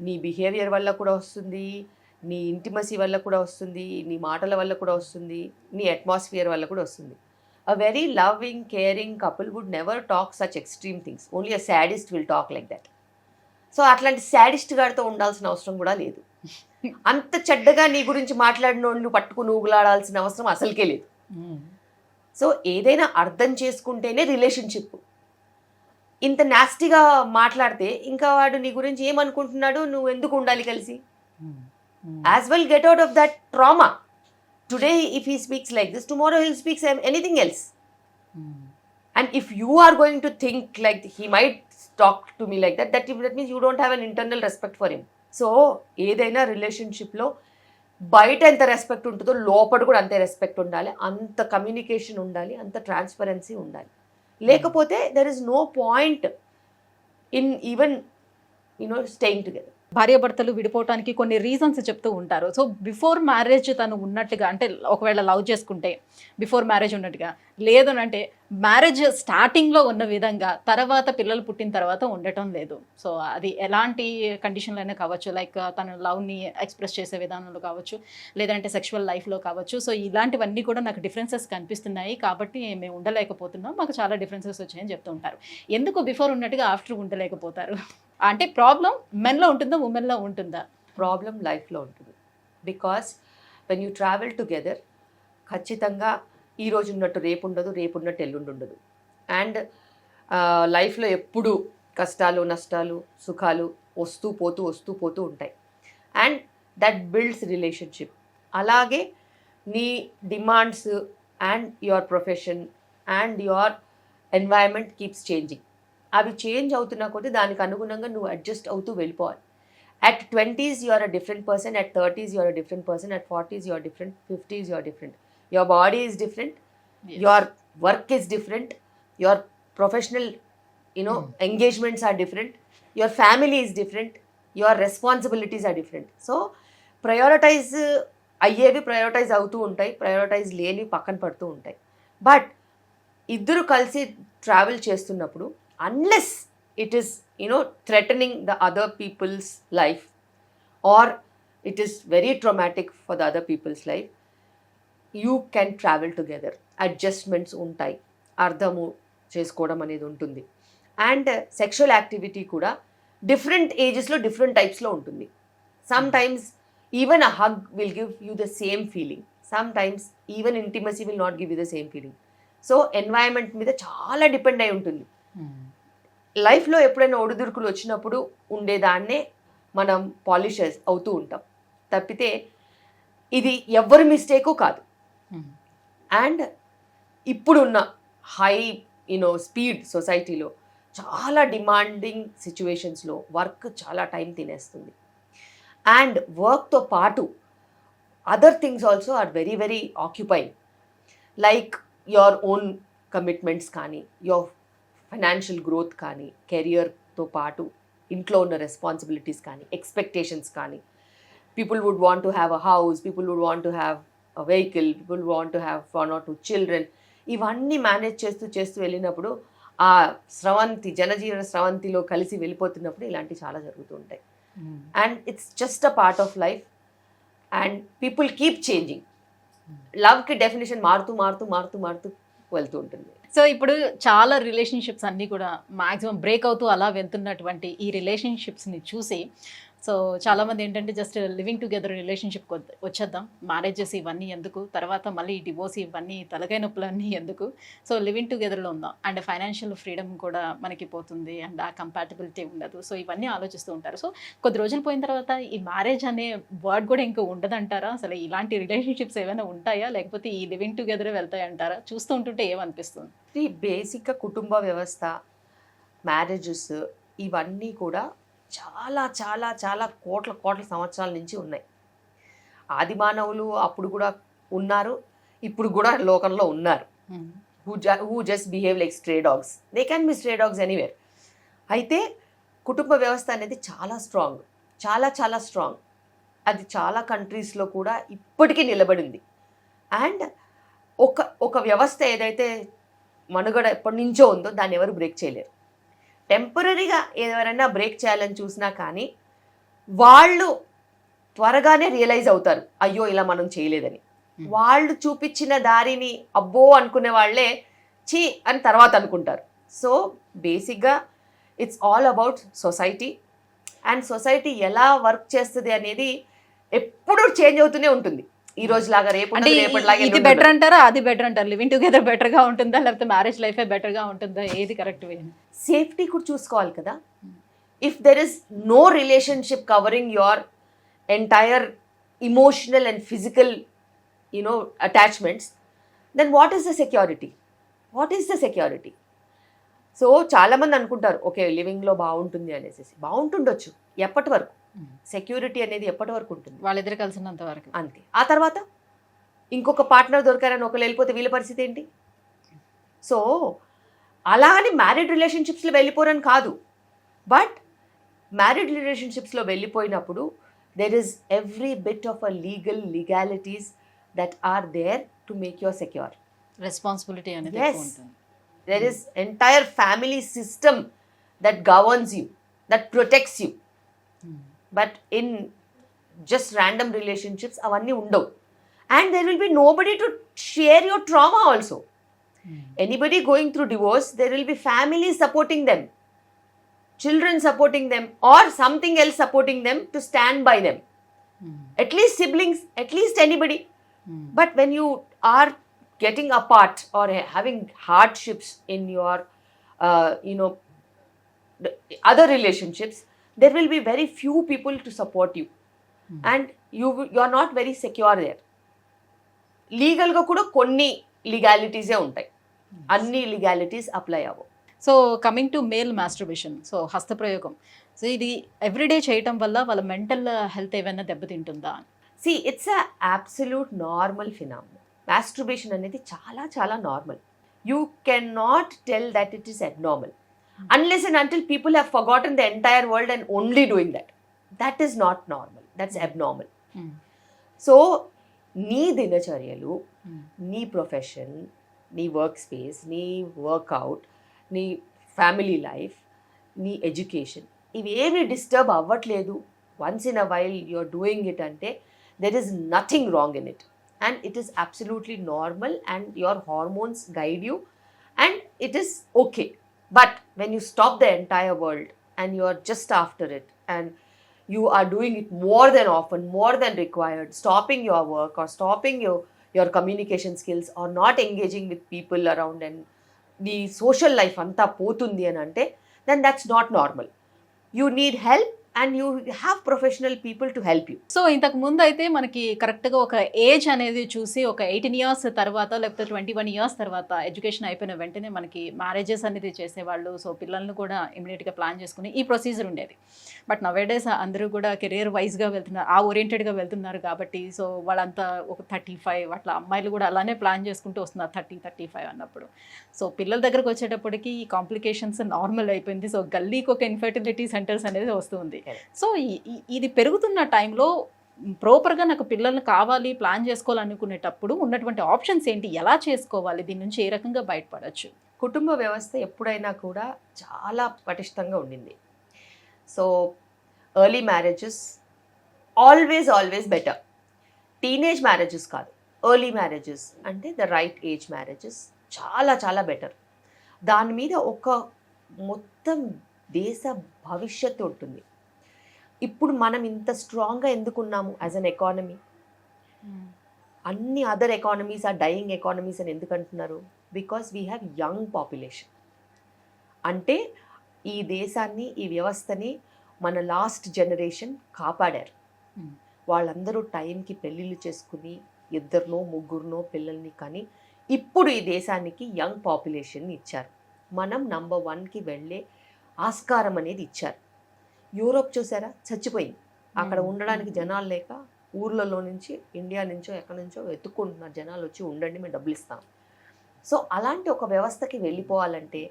నీ బిహేవియర్ వల్ల కూడా వస్తుంది, నీ ఇంటిమసీ వల్ల కూడా వస్తుంది, నీ మాటల వల్ల కూడా వస్తుంది, నీ అట్మాస్ఫియర్ వల్ల కూడా వస్తుంది. A very loving, caring couple would never talk such extreme things. Only a sadist will talk like that. So అట్లాంటి సాడిస్ట్ గారితో ఉండాల్సిన అవసరం కూడా లేదు. అంత చెడ్డగా నీ గురించి మాట్లాడినోళ్ళు పట్టుకుని ఊగులాడాల్సిన అవసరం అసలుకే లేదు. సో ఏదైనా అర్థం చేసుకుంటేనే రిలేషన్షిప్. ఇంత నాస్టీగా మాట్లాడితే ఇంకా వాడు నీ గురించి ఏమనుకుంటున్నాడు, నువ్వు ఎందుకు ఉండాలి కలిసి? As well get out of that trauma. Today if he speaks like this, tomorrow he'll speak anything else. And if you are going to think like he might talk to me like that, that means you don't have an internal respect for him. So ఏదైనా రిలేషన్షిప్లో బయట ఎంత respect ఉంటుందో లోపల కూడా అంతే respect ఉండాలి, అంత కమ్యూనికేషన్ ఉండాలి, అంత ట్రాన్స్పరెన్సీ ఉండాలి. లేకపోతే there is no point in even staying together. భార్యాభర్తలు విడిపోవటానికి కొన్ని రీజన్స్ చెప్తూ ఉంటారు. సో బిఫోర్ మ్యారేజ్ తను ఉన్నట్టుగా, అంటే ఒకవేళ లవ్ చేసుకుంటే బిఫోర్ మ్యారేజ్ ఉన్నట్టుగా, లేదు అంటే మ్యారేజ్ స్టార్టింగ్లో ఉన్న విధంగా తర్వాత పిల్లలు పుట్టిన తర్వాత ఉండటం లేదు. సో అది ఎలాంటి కండిషన్లో అయినా కావచ్చు, లైక్ తన లవ్ని ఎక్స్ప్రెస్ చేసే విధానంలో కావచ్చు, లేదంటే సెక్షువల్ లైఫ్లో కావచ్చు. సో ఇలాంటివన్నీ కూడా నాకు డిఫరెన్సెస్ కనిపిస్తున్నాయి కాబట్టి మేము ఉండలేకపోతున్నాం, మాకు చాలా డిఫరెన్సెస్ వచ్చాయని చెప్తూ ఉంటారు. ఎందుకు బిఫోర్ ఉన్నట్టుగా ఆఫ్టర్ ఉండలేకపోతారు? అంటే ప్రాబ్లం మెన్లో ఉంటుందా ఉమెన్లో ఉంటుందా? ప్రాబ్లం లైఫ్లో ఉంటుంది. Because when you travel together ఖచ్చితంగా ఈ రోజు ఉన్నట్టు రేపు ఉండదు, రేపు ఉన్నట్టు ఎల్లుండి ఉండదు. అండ్ లైఫ్లో ఎప్పుడు కష్టాలు నష్టాలు సుఖాలు వస్తూ పోతూ ఉంటాయి. And that builds relationship. అలాగే నీ demands and your profession and your environment keeps changing. అవి చేంజ్ అవుతున్నా కొద్దీ దానికి అనుగుణంగా నువ్వు అడ్జస్ట్ అవుతూ వెళ్ళిపోవాలి. At 20s you are a different person, at 30s you are a different person, at 40s you are different, 50s you are different. Your body is different, yes. Your work is different, your professional engagements are different, your family is different, your responsibilities are different. So prioritize అయ్యేవి prioritize అవుతూ ఉంటాయి, prioritize లేని పక్కన పడుతూ ఉంటాయి. But ఇద్దరు కలిసి travel చేస్తున్నప్పుడు unless it is threatening the other people's life or it is very traumatic for the other people's life, you can travel together. Adjustments ఉంటాయి, అర్థము చేసుకోవడం అనేది ఉంటుంది. అండ్ సెక్షువల్ యాక్టివిటీ కూడా డిఫరెంట్ ఏజెస్లో డిఫరెంట్ టైప్స్లో ఉంటుంది. Sometimes even a hug will give you the same feeling, sometimes even intimacy will not give you the same feeling. So environment మీద చాలా డిపెండ్ అయి ఉంటుంది. లైఫ్లో ఎప్పుడైనా ఒడిదుడుకులు వచ్చినప్పుడు ఉండేదాన్నే మనం పాలిష్ అవుతూ ఉంటాం తప్పితే ఇది ఎవ్వరి మిస్టేకు కాదు. అండ్ ఇప్పుడున్న హై స్పీడ్ సొసైటీలో చాలా డిమాండింగ్ సిచ్యువేషన్స్లో వర్క్ చాలా టైం తినేస్తుంది. అండ్ వర్క్తో పాటు other things also are very very occupying, like your own commitments కానీ, యువర్ ఫైనాన్షియల్ గ్రోత్ కానీ, కెరియర్తో పాటు ఇంట్లో ఉన్న రెస్పాన్సిబిలిటీస్ కానీ, ఎక్స్పెక్టేషన్స్ కానీ. People would want to have a house, people would want to have a vehicle, people want to have 1 or 2 children. ఇవన్నీ manage చేస్తూ వెళ్ళినప్పుడు ఆ జనజీవన స్రవంతిలో కలిసి వెళ్ళిపోతున్నప్పుడు ఇలాంటివి చాలా జరుగుతూ ఉంటాయి. And it's just a part of life and people keep changing. లవ్కి డెఫినేషన్ మారుతూ వెళ్తూ ఉంటుంది. సో ఇప్పుడు చాలా రిలేషన్షిప్స్ అన్నీ కూడా మాక్సిమం బ్రేక్ అవుతూ అలా వెళ్తున్నటువంటి ఈ రిలేషన్షిప్స్ని చూసి సో చాలామంది ఏంటంటే జస్ట్ లివింగ్ టుగెదర్ రిలేషన్షిప్ వచ్చేద్దాం, మ్యారేజెస్ ఇవన్నీ ఎందుకు, తర్వాత మళ్ళీ డివోర్స్ ఇవన్నీ తలకాయ నొప్పులన్నీ ఎందుకు, సో లివింగ్ టుగెదర్లో ఉందాం అండ్ ఫైనాన్షియల్ ఫ్రీడమ్ కూడా మనకి పోతుంది అండ్ ఆ కంపాటబిలిటీ ఉండదు. సో ఇవన్నీ ఆలోచిస్తూ ఉంటారు. సో కొద్ది రోజులు పోయిన తర్వాత ఈ మ్యారేజ్ అనే వర్డ్ కూడా ఇంకా ఉండదంటారా? అసలు ఇలాంటి రిలేషన్షిప్స్ ఏమైనా ఉంటాయా, లేకపోతే ఈ లివింగ్ టుగెదరే వెళ్తాయంటారా? చూస్తూ ఉంటుంటే ఏమనిపిస్తుంది? బేసిక్గా కుటుంబ వ్యవస్థ, మ్యారేజెస్ ఇవన్నీ కూడా చాలా చాలా చాలా కోట్ల సంవత్సరాల నుంచి ఉన్నాయి. ఆది మానవులు అప్పుడు కూడా ఉన్నారు, ఇప్పుడు కూడా లోకంలో ఉన్నారు. Who just behave like stray dogs. They can be stray dogs anywhere. అయితే కుటుంబ వ్యవస్థ అనేది చాలా స్ట్రాంగ్, చాలా చాలా స్ట్రాంగ్. అది చాలా కంట్రీస్లో కూడా ఇప్పటికీ నిలబడింది. అండ్ ఒక వ్యవస్థ ఏదైతే మనుగడ ఎప్పటి నుంచో ఉందో దాన్ని ఎవరు బ్రేక్ చేయలేరు. టెంపరీగా ఎవరైనా బ్రేక్ చేయాలని చూసినా కానీ వాళ్ళు త్వరగానే రియలైజ్ అవుతారు, అయ్యో ఇలా మనం చేయలేదని. వాళ్ళు చూపించిన దారిని అబ్బో అనుకునే వాళ్ళే చీ అని తర్వాత అనుకుంటారు. సో బేసిక్గా it's all about society. And society ఎలా వర్క్ చేస్తుంది అనేది ఎప్పుడూ చేంజ్ అవుతూనే ఉంటుంది. ఈ రోజు లాగా రేపటిలాగా ఇది బెటర్ అంటారా, అది బెటర్ అంటారు? లివింగ్ టుగెదర్ బెటర్గా ఉంటుందా, లేకపోతే మ్యారేజ్ లైఫే బెటర్గా ఉంటుందా? ఏది కరెక్ట్ వే? సేఫ్టీ కూడా చూసుకోవాలి కదా. If there is no relationship covering your entire emotional and physical attachments, then what is the security? So చాలామంది అనుకుంటారు ఓకే లివింగ్లో బాగుంటుంది అనేసి. బాగుంటుండొచ్చు ఎప్పటి వరకు, సెక్యూరిటీ అనేది ఎప్పటి వరకు ఉంటుంది? వాళ్ళిద్దరు కలిసినంత వరకు అంతే. ఆ తర్వాత ఇంకొక పార్ట్నర్ దొరికారని ఒకరు వెళ్ళిపోతే వీళ్ళ పరిస్థితి ఏంటి? సో అలా అని మ్యారీడ్ రిలేషన్షిప్స్లో వెళ్ళిపోరని కాదు, బట్ మ్యారీడ్ రిలేషన్షిప్స్లో వెళ్ళిపోయినప్పుడు there is every bit of a legalities that are there to make your secure. Responsibility అనేది ఉంటుంది. There is entire family system that governs you, that protects you. But in just random relationships, avanni undavu. And there will be nobody to share your trauma also. Anybody going through divorce, there will be families supporting them, children supporting them, or something else supporting them to stand by them. At least siblings, at least anybody. But when you are getting apart or having hardships in your other relationships, there will be very few people to support you. And you are not very secure there. Legal ga kuda konni legalities e untai, anni legalities apply avvu. So coming to male masturbation, so హస్తప్రయోగం, so ఇది everyday చేయటం వల్ల వాళ్ళ mental health ఏమైనా దెబ్బతింటుందా? See, it's a absolute normal phenomenon. Masturbation అనేది చాలా చాలా normal. You cannot tell that it is abnormal unless and until people have forgotten the entire world and only doing that. That is not normal. That's abnormal. So నీ దినచర్యలు, నీ profession, నీ work space, నీ workout, నీ family life, నీ education ఇవేమి disturb అవ్వట్లేదు, once in a while you're doing it అంటే there is nothing wrong in it and it is absolutely normal and your hormones guide you and it is okay. But when you stop the entire world and you are just after it and you are doing it more than often, more than required, stopping your work or stopping your communication skills or not engaging with people around and the social life anta potundi అని అంటే then that's not normal. You need help and you have professional people to help you. So ఇంతకు ముందు అయితే మనకి కరెక్ట్గా ఒక age అనేది చూసి ఒక 18 ఇయర్స్ తర్వాత లేకపోతే 21 ఇయర్స్ తర్వాత ఎడ్యుకేషన్ అయిపోయిన వెంటనే మనకి మ్యారేజెస్ అనేది చేసేవాళ్ళు. సో పిల్లల్ని కూడా ఇమీడియట్గా ప్లాన్ చేసుకుని ఈ ప్రొసీజర్ ఉండేది. బట్ నవేడేస్ అందరూ కూడా కెరియర్ వైజ్గా వెళ్తున్నారు, ఆ ఓరియంటెడ్గా వెళ్తున్నారు కాబట్టి సో వాళ్ళంతా ఒక 35 అట్లా, అమ్మాయిలు కూడా అలానే ప్లాన్ చేసుకుంటూ వస్తున్నారు 30-35 అన్నప్పుడు. సో పిల్లల దగ్గరకు వచ్చేటప్పటికి ఈ కాంప్లికేషన్స్ నార్మల్ అయిపోయింది. సో గల్లీకి ఒక ఇన్ఫర్టిలిటీ సెంటర్స్ అనేది వస్తుంది. సో ఇది పెరుగుతున్న టైంలో ప్రాపర్గా నాకు పిల్లల్ని కావాలి ప్లాన్ చేసుకోవాలనుకునేటప్పుడు ఉన్నటువంటి ఆప్షన్స్ ఏంటి, ఎలా చేసుకోవాలి, దీని నుంచి ఏ రకంగా బయటపడవచ్చు? కుటుంబ వ్యవస్థ ఎప్పుడైనా కూడా చాలా పటిష్టంగా ఉండింది. So early marriages always better. Teenage marriages కాదు, ఎర్లీ మ్యారేజెస్ అంటే ద రైట్ ఏజ్ మ్యారేజెస్ చాలా బెటర్. దాని మీద ఒక మొత్తం దేశ భవిష్యత్తు ఉంటుంది. ఇప్పుడు మనం ఇంత స్ట్రాంగ్గా ఎందుకున్నాము యాజ్ అన్ ఎకానమీ? అన్ని other economies are dying economies అని ఎందుకు అంటున్నారు? Because we have young population. అంటే ఈ దేశాన్ని, ఈ వ్యవస్థని మన లాస్ట్ జనరేషన్ కాపాడారు. వాళ్ళందరూ టైంకి పెళ్ళిళ్ళు చేసుకుని 2-3 పిల్లల్ని కానీ ఇప్పుడు ఈ దేశానికి యంగ్ పాపులేషన్ ఇచ్చారు. మనం నంబర్ 1కి వెళ్ళే ఆస్కారం అనేది ఇచ్చారు. యూరోప్ చూసారా, చచ్చిపోయింది. అక్కడ ఉండడానికి జనాలు లేక ఊర్లలో నుంచి, ఇండియా నుంచో ఎక్కడి నుంచో వెతుక్కుంటున్నారు జనాలు, వచ్చి ఉండండి మేము డబ్బులు ఇస్తాం. సో అలాంటి ఒక వ్యవస్థకి వెళ్ళిపోవాలంటే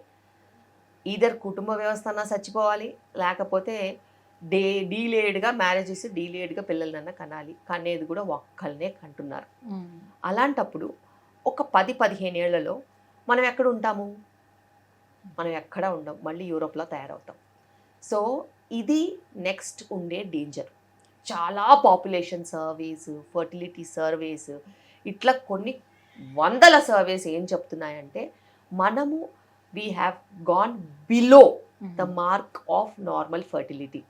ఈధర్ కుటుంబ వ్యవస్థ అన్నా చచ్చిపోవాలి, లేకపోతే డీలేడ్గా మ్యారేజెస్, డీలేడ్గా పిల్లలన్నా కనాలి. కనేది కూడా ఒక్కళ్ళనే కంటున్నారు. అలాంటప్పుడు ఒక 10-15 ఏళ్లలో మనం ఎక్కడ ఉంటాము? మనం ఎక్కడా ఉండం, మళ్ళీ యూరోప్లో తయారవుతాం. సో ఇది నెక్స్ట్ ఉండే డేంజర్. చాలా పాపులేషన్ సర్వేస్, ఫర్టిలిటీ సర్వేస్, ఇట్లా కొన్ని 100 సర్వేస్ ఏం చెప్తున్నాయంటే మనము we have gone below the mark of normal fertility.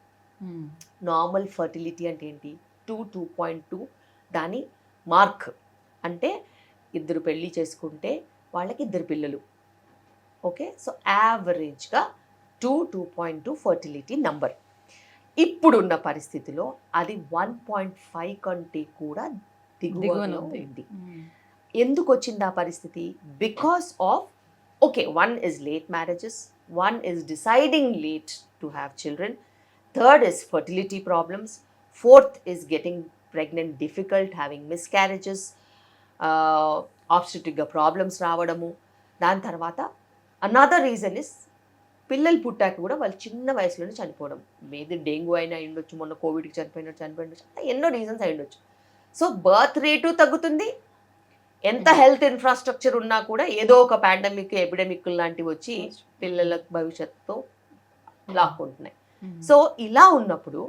Normal fertility అంటే ఏంటి? 2.2 దాని మార్క్. అంటే 2 పెళ్ళి చేసుకుంటే వాళ్ళకి 2 పిల్లలు. ఓకే, సో యావరేజ్గా 2.2 ఫర్టిలిటీ నంబర్. ఇప్పుడున్న పరిస్థితిలో అది 1.5 కంటే కూడా దిగువన ఉంది. ఎందుకు వచ్చింది ఆ పరిస్థితి? Because of one is late marriages, one is deciding late to have children, third is fertility problems, fourth is getting pregnant difficult, having miscarriages, obstetric problems రావడము. దాని తర్వాత another reason is పిల్లలు పుట్టాక కూడా వాళ్ళు చిన్న వయసులోనే చనిపోవడం. ఏది డెంగ్యూ అయినా అయ్యుండొచ్చు, మొన్న కోవిడ్కి చనిపోయినట్టు అట్లా ఎన్నో రీజన్స్ అయ్యుండొచ్చు. సో బర్త్ రేటు తగ్గుతుంది. ఎంత హెల్త్ ఇన్ఫ్రాస్ట్రక్చర్ ఉన్నా కూడా ఏదో ఒక పాండమిక్, ఎపిడమిక్ లాంటివి వచ్చి పిల్లల భవిష్యత్తుతో లాక్కుంటున్నాయి. సో ఇలా ఉన్నప్పుడు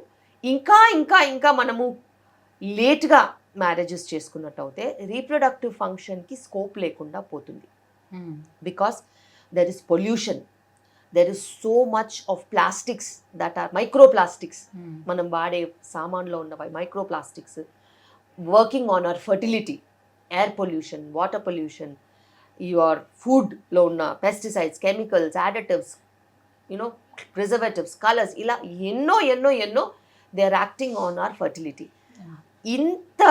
ఇంకా మనము లేట్గా మ్యారేజెస్ చేసుకున్నట్టు అయితే రీప్రొడక్టివ్ ఫంక్షన్కి స్కోప్ లేకుండా పోతుంది. Because there is pollution, there is so much of plastics that are microplastics. మనం వాడే సామాన్లో ఉన్న microplastics working on our fertility, air pollution, water pollution, your ఫుడ్లో ఉన్న pesticides, chemicals, additives, preservatives, colours, ఇలా ఎన్నో they are acting on our fertility. ఇంత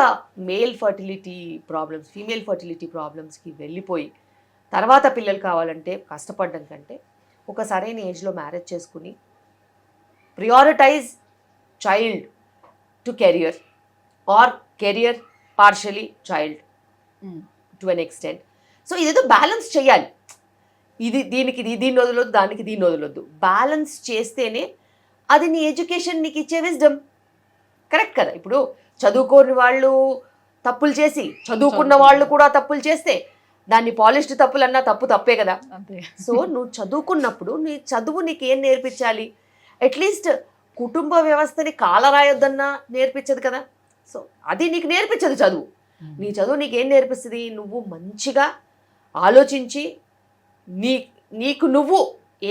male fertility problems, female fertility ప్రాబ్లమ్స్కి వెళ్ళిపోయి తర్వాత పిల్లలు కావాలంటే కష్టపడడం కంటే ఒక సరైన ఏజ్లో మ్యారేజ్ చేసుకుని prioritise child to career or career partially child to an extent. So ఇదేదో బ్యాలెన్స్ చేయాలి. దీన్ని వదలొద్దు, దానికి దీన్ని వదలొద్దు. బ్యాలెన్స్ చేస్తేనే అది నీ ఎడ్యుకేషన్ నీకు ఇచ్చే విజ్డమ్. కరెక్ట్ కదా? ఇప్పుడు చదువుకోని వాళ్ళు తప్పులు చేసి, చదువుకున్న వాళ్ళు కూడా తప్పులు చేస్తే దాన్ని పాలిష్డ్ తప్పులన్నా తప్పే కదా. అంతే. సో నువ్వు చదువుకున్నప్పుడు నీ చదువు నీకు ఏం నేర్పించాలి? అట్లీస్ట్ కుటుంబ వ్యవస్థని కాలరాయొద్దన్నా నేర్పించదు కదా. సో అది నీకు నేర్పించదు చదువు. నీ చదువు నీకేం నేర్పిస్తుంది? నువ్వు మంచిగా ఆలోచించి నీకు నువ్వు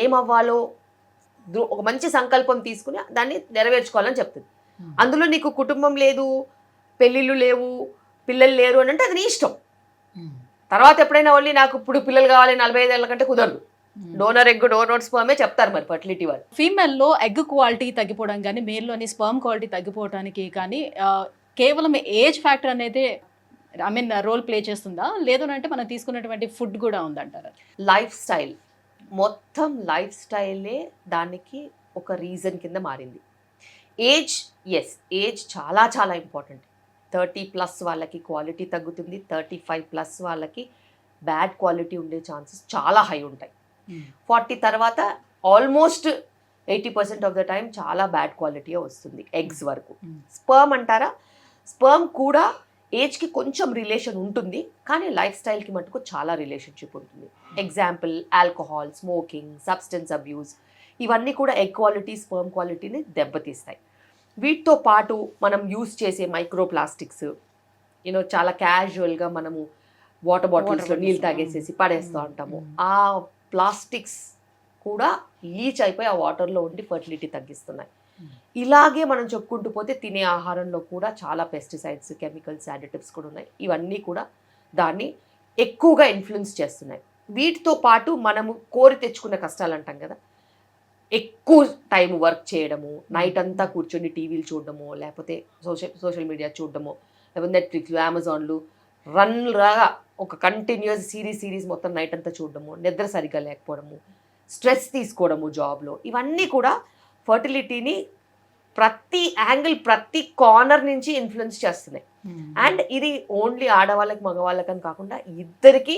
ఏమవ్వాలో ఒక మంచి సంకల్పం తీసుకుని దాన్ని నెరవేర్చుకోవాలని చెప్తుంది. అందులో నీకు కుటుంబం లేదు, పెళ్ళిళ్ళు లేవు, పిల్లలు లేరు అని అంటే అది నీ ఇష్టం. తర్వాత ఎప్పుడైనా వాళ్ళు నాకు ఇప్పుడు పిల్లలు కావాలి 45 ఏళ్ళ కంటే కుదరదు. డోనర్ ఎగ్ డోనర్ స్పర్మే చెప్తారు మరి ఫర్టిలిటీ వాళ్ళు. ఫీమేల్లో ఎగ్ క్వాలిటీ తగ్గిపోవడం కానీ మేల్లోని స్పర్మ్ క్వాలిటీ తగ్గిపోవడానికి కానీ కేవలం ఏజ్ ఫ్యాక్టర్ అనేది రోల్ ప్లే చేస్తుందా, లేదు అంటే మనం తీసుకున్నటువంటి ఫుడ్ కూడా ఉందంటారా? లైఫ్ స్టైల్, మొత్తం లైఫ్ స్టైలే దానికి ఒక రీజన్ కింద మారింది. ఏజ్, ఏజ్ చాలా చాలా ఇంపార్టెంట్. 30+ వాళ్ళకి క్వాలిటీ తగ్గుతుంది, 35+ వాళ్ళకి బ్యాడ్ క్వాలిటీ ఉండే ఛాన్సెస్ చాలా హై ఉంటాయి. 40 తర్వాత ఆల్మోస్ట్ 80% ఆఫ్ ద టైం చాలా బ్యాడ్ క్వాలిటీ వస్తుంది ఎగ్స్ వరకు. స్పర్మ్ అంటారా, స్పర్మ్ కూడా ఏజ్కి కొంచెం రిలేషన్ ఉంటుంది, కానీ లైఫ్ స్టైల్కి మటుకు చాలా రిలేషన్షిప్ ఉంటుంది. Example alcohol, smoking, substance abuse, ఇవన్నీ కూడా ఎగ్ క్వాలిటీ, స్పర్మ్ క్వాలిటీని దెబ్బతీస్తాయి. వీటితో పాటు మనం యూస్ చేసే మైక్రో ప్లాస్టిక్స్, చాలా క్యాజువల్గా మనము వాటర్ బాటిల్స్లో నీళ్ళు తాగేసేసి పడేస్తూ ఉంటాము. ఆ ప్లాస్టిక్స్ కూడా లీచ్ అయిపోయి ఆ వాటర్లో ఉండి ఫర్టిలిటీ తగ్గిస్తున్నాయి. ఇలాగే మనం చెప్పుకుంటూ పోతే తినే ఆహారంలో కూడా చాలా పెస్టిసైడ్స్, కెమికల్స్, యాడిటివ్స్ కూడా ఉన్నాయి. ఇవన్నీ కూడా దాన్ని ఎక్కువగా ఇన్ఫ్లుయెన్స్ చేస్తున్నాయి. వీటితో పాటు మనము కోరి తెచ్చుకున్న కష్టాలు అంటాం కదా, ఎక్కువ టైం వర్క్ చేయడము, నైట్ అంతా కూర్చొని టీవీలు చూడడము, లేకపోతే సోషల్ మీడియా చూడడము, లేకపోతే నెట్ఫ్లిక్స్లు, అమెజాన్లు రన్లాగా ఒక కంటిన్యూస్ సిరీస్ మొత్తం నైట్ అంతా చూడడము, నిద్ర సరిగ్గా లేకపోవడము, స్ట్రెస్ తీసుకోవడము జాబ్లో, ఇవన్నీ కూడా ఫర్టిలిటీని ప్రతి యాంగిల్, ప్రతి కార్నర్ నుంచి ఇన్ఫ్లుయెన్స్ చేస్తున్నాయి. అండ్ ఇది ఓన్లీ ఆడవాళ్ళకి మగవాళ్ళకని కాకుండా ఇద్దరికి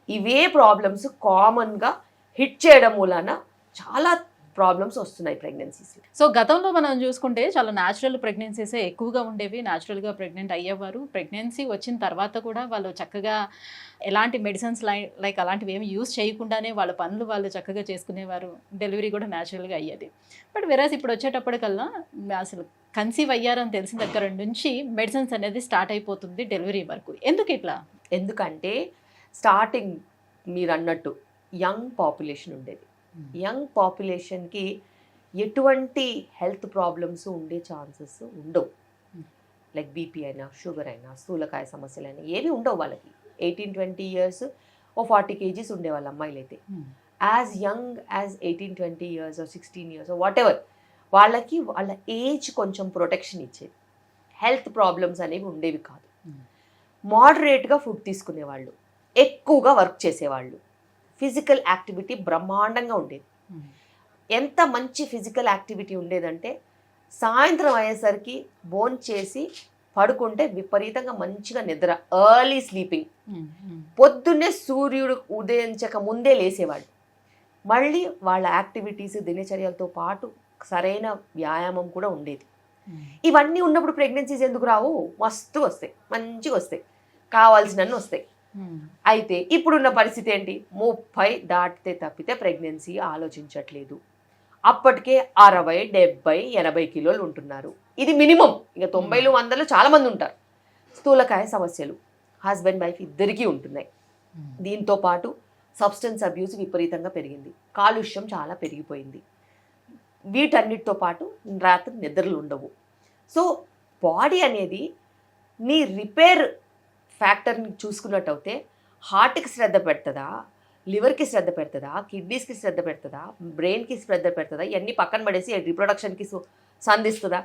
ఇవే ప్రాబ్లమ్స్ కామన్గా హిట్ చేయడం మూలాన చాలా ప్రాబ్లమ్స్ వస్తున్నాయి ప్రెగ్నెన్సీస్. సో గతంలో మనం చూసుకుంటే చాలా న్యాచురల్ ప్రెగ్నెన్సీసే ఎక్కువగా ఉండేవి, న్యాచురల్గా ప్రెగ్నెంట్ అయ్యేవారు. ప్రెగ్నెన్సీ వచ్చిన తర్వాత కూడా వాళ్ళు చక్కగా ఎలాంటి మెడిసిన్స్ లైక్ అలాంటివి ఏమి యూజ్ చేయకుండానే వాళ్ళ పనులు వాళ్ళు చక్కగా చేసుకునేవారు, డెలివరీ కూడా న్యాచురల్గా అయ్యేది. బట్ వెరాస్ ఇప్పుడు వచ్చేటప్పటికల్లా అసలు కన్సీవ్ అయ్యారని తెలిసిన దగ్గర నుంచి మెడిసిన్స్ అనేది స్టార్ట్ అయిపోతుంది డెలివరీ వరకు. ఎందుకు ఇట్లా? ఎందుకంటే స్టార్టింగ్ మీరు అన్నట్టు యంగ్ పాపులేషన్ ఉండేది. యంగ్ పాపులేషన్కి ఎటువంటి హెల్త్ ప్రాబ్లమ్స్ ఉండే ఛాన్సెస్ ఉండవు. లైక్ బీపీ అయినా, షుగర్ అయినా, స్థూలకాయ సమస్యలు అయినా ఏవి ఉండవు వాళ్ళకి. 18-20 years ఓ 40 kgs ఉండేవాళ్ళు అమ్మాయిలు అయితే. As young as 18-20 years or 16 years what ever, వాళ్ళకి వాళ్ళ ఏజ్ కొంచెం ప్రొటెక్షన్ ఇచ్చేది. హెల్త్ ప్రాబ్లమ్స్ అనేవి ఉండేవి కాదు. మోడరేట్గా ఫుడ్ తీసుకునేవాళ్ళు, ఎక్కువగా వర్క్ చేసేవాళ్ళు, ఫిజికల్ యాక్టివిటీ బ్రహ్మాండంగా ఉండేది. ఎంత మంచి ఫిజికల్ యాక్టివిటీ ఉండేదంటే సాయంత్రం అయ్యేసరికి భోంచేసి పడుకుంటే విపరీతంగా మంచిగా నిద్ర, ఎర్లీ స్లీపింగ్, పొద్దున్నే సూర్యుడు ఉదయించక ముందే లేసేవాళ్ళు. మళ్ళీ వాళ్ళ యాక్టివిటీస్, దినచర్యలతో పాటు సరైన వ్యాయామం కూడా ఉండేది. ఇవన్నీ ఉన్నప్పుడు ప్రెగ్నెన్సీస్ ఎందుకు రావు? మస్తు వస్తాయి, మంచిగా వస్తాయి, కావాల్సినన్ని వస్తాయి. అయితే ఇప్పుడున్న పరిస్థితి ఏంటి? 30 దాటితే తప్పితే ప్రెగ్నెన్సీ ఆలోచించట్లేదు. అప్పటికే 60, 70, 80 కిలోలు ఉంటున్నారు. ఇది మినిమం. ఇక 90, 100 చాలా మంది ఉంటారు. స్థూలకాయ సమస్యలు హస్బెండ్ వైఫ్ ఇద్దరికీ ఉంటున్నాయి. దీంతో పాటు సబ్స్టెన్స్ అబ్యూస్ విపరీతంగా పెరిగింది, కాలుష్యం చాలా పెరిగిపోయింది. వీటన్నిటితో పాటు రాత్రి నిద్రలు ఉండవు. సో బాడీ అనేది నీ రిపేర్ ఫ్యాక్టర్ని చూసుకున్నట్టయితే హార్ట్కి శ్రద్ధ పెడుతుందా, లివర్కి శ్రద్ధ పెడుతుందా, కిడ్నీస్కి శ్రద్ధ పెడుతుందా, బ్రెయిన్కి శ్రద్ధ పెడుతుందా, ఇవన్నీ పక్కన పడేసి రీప్రొడక్షన్కి సంధిస్తుందా?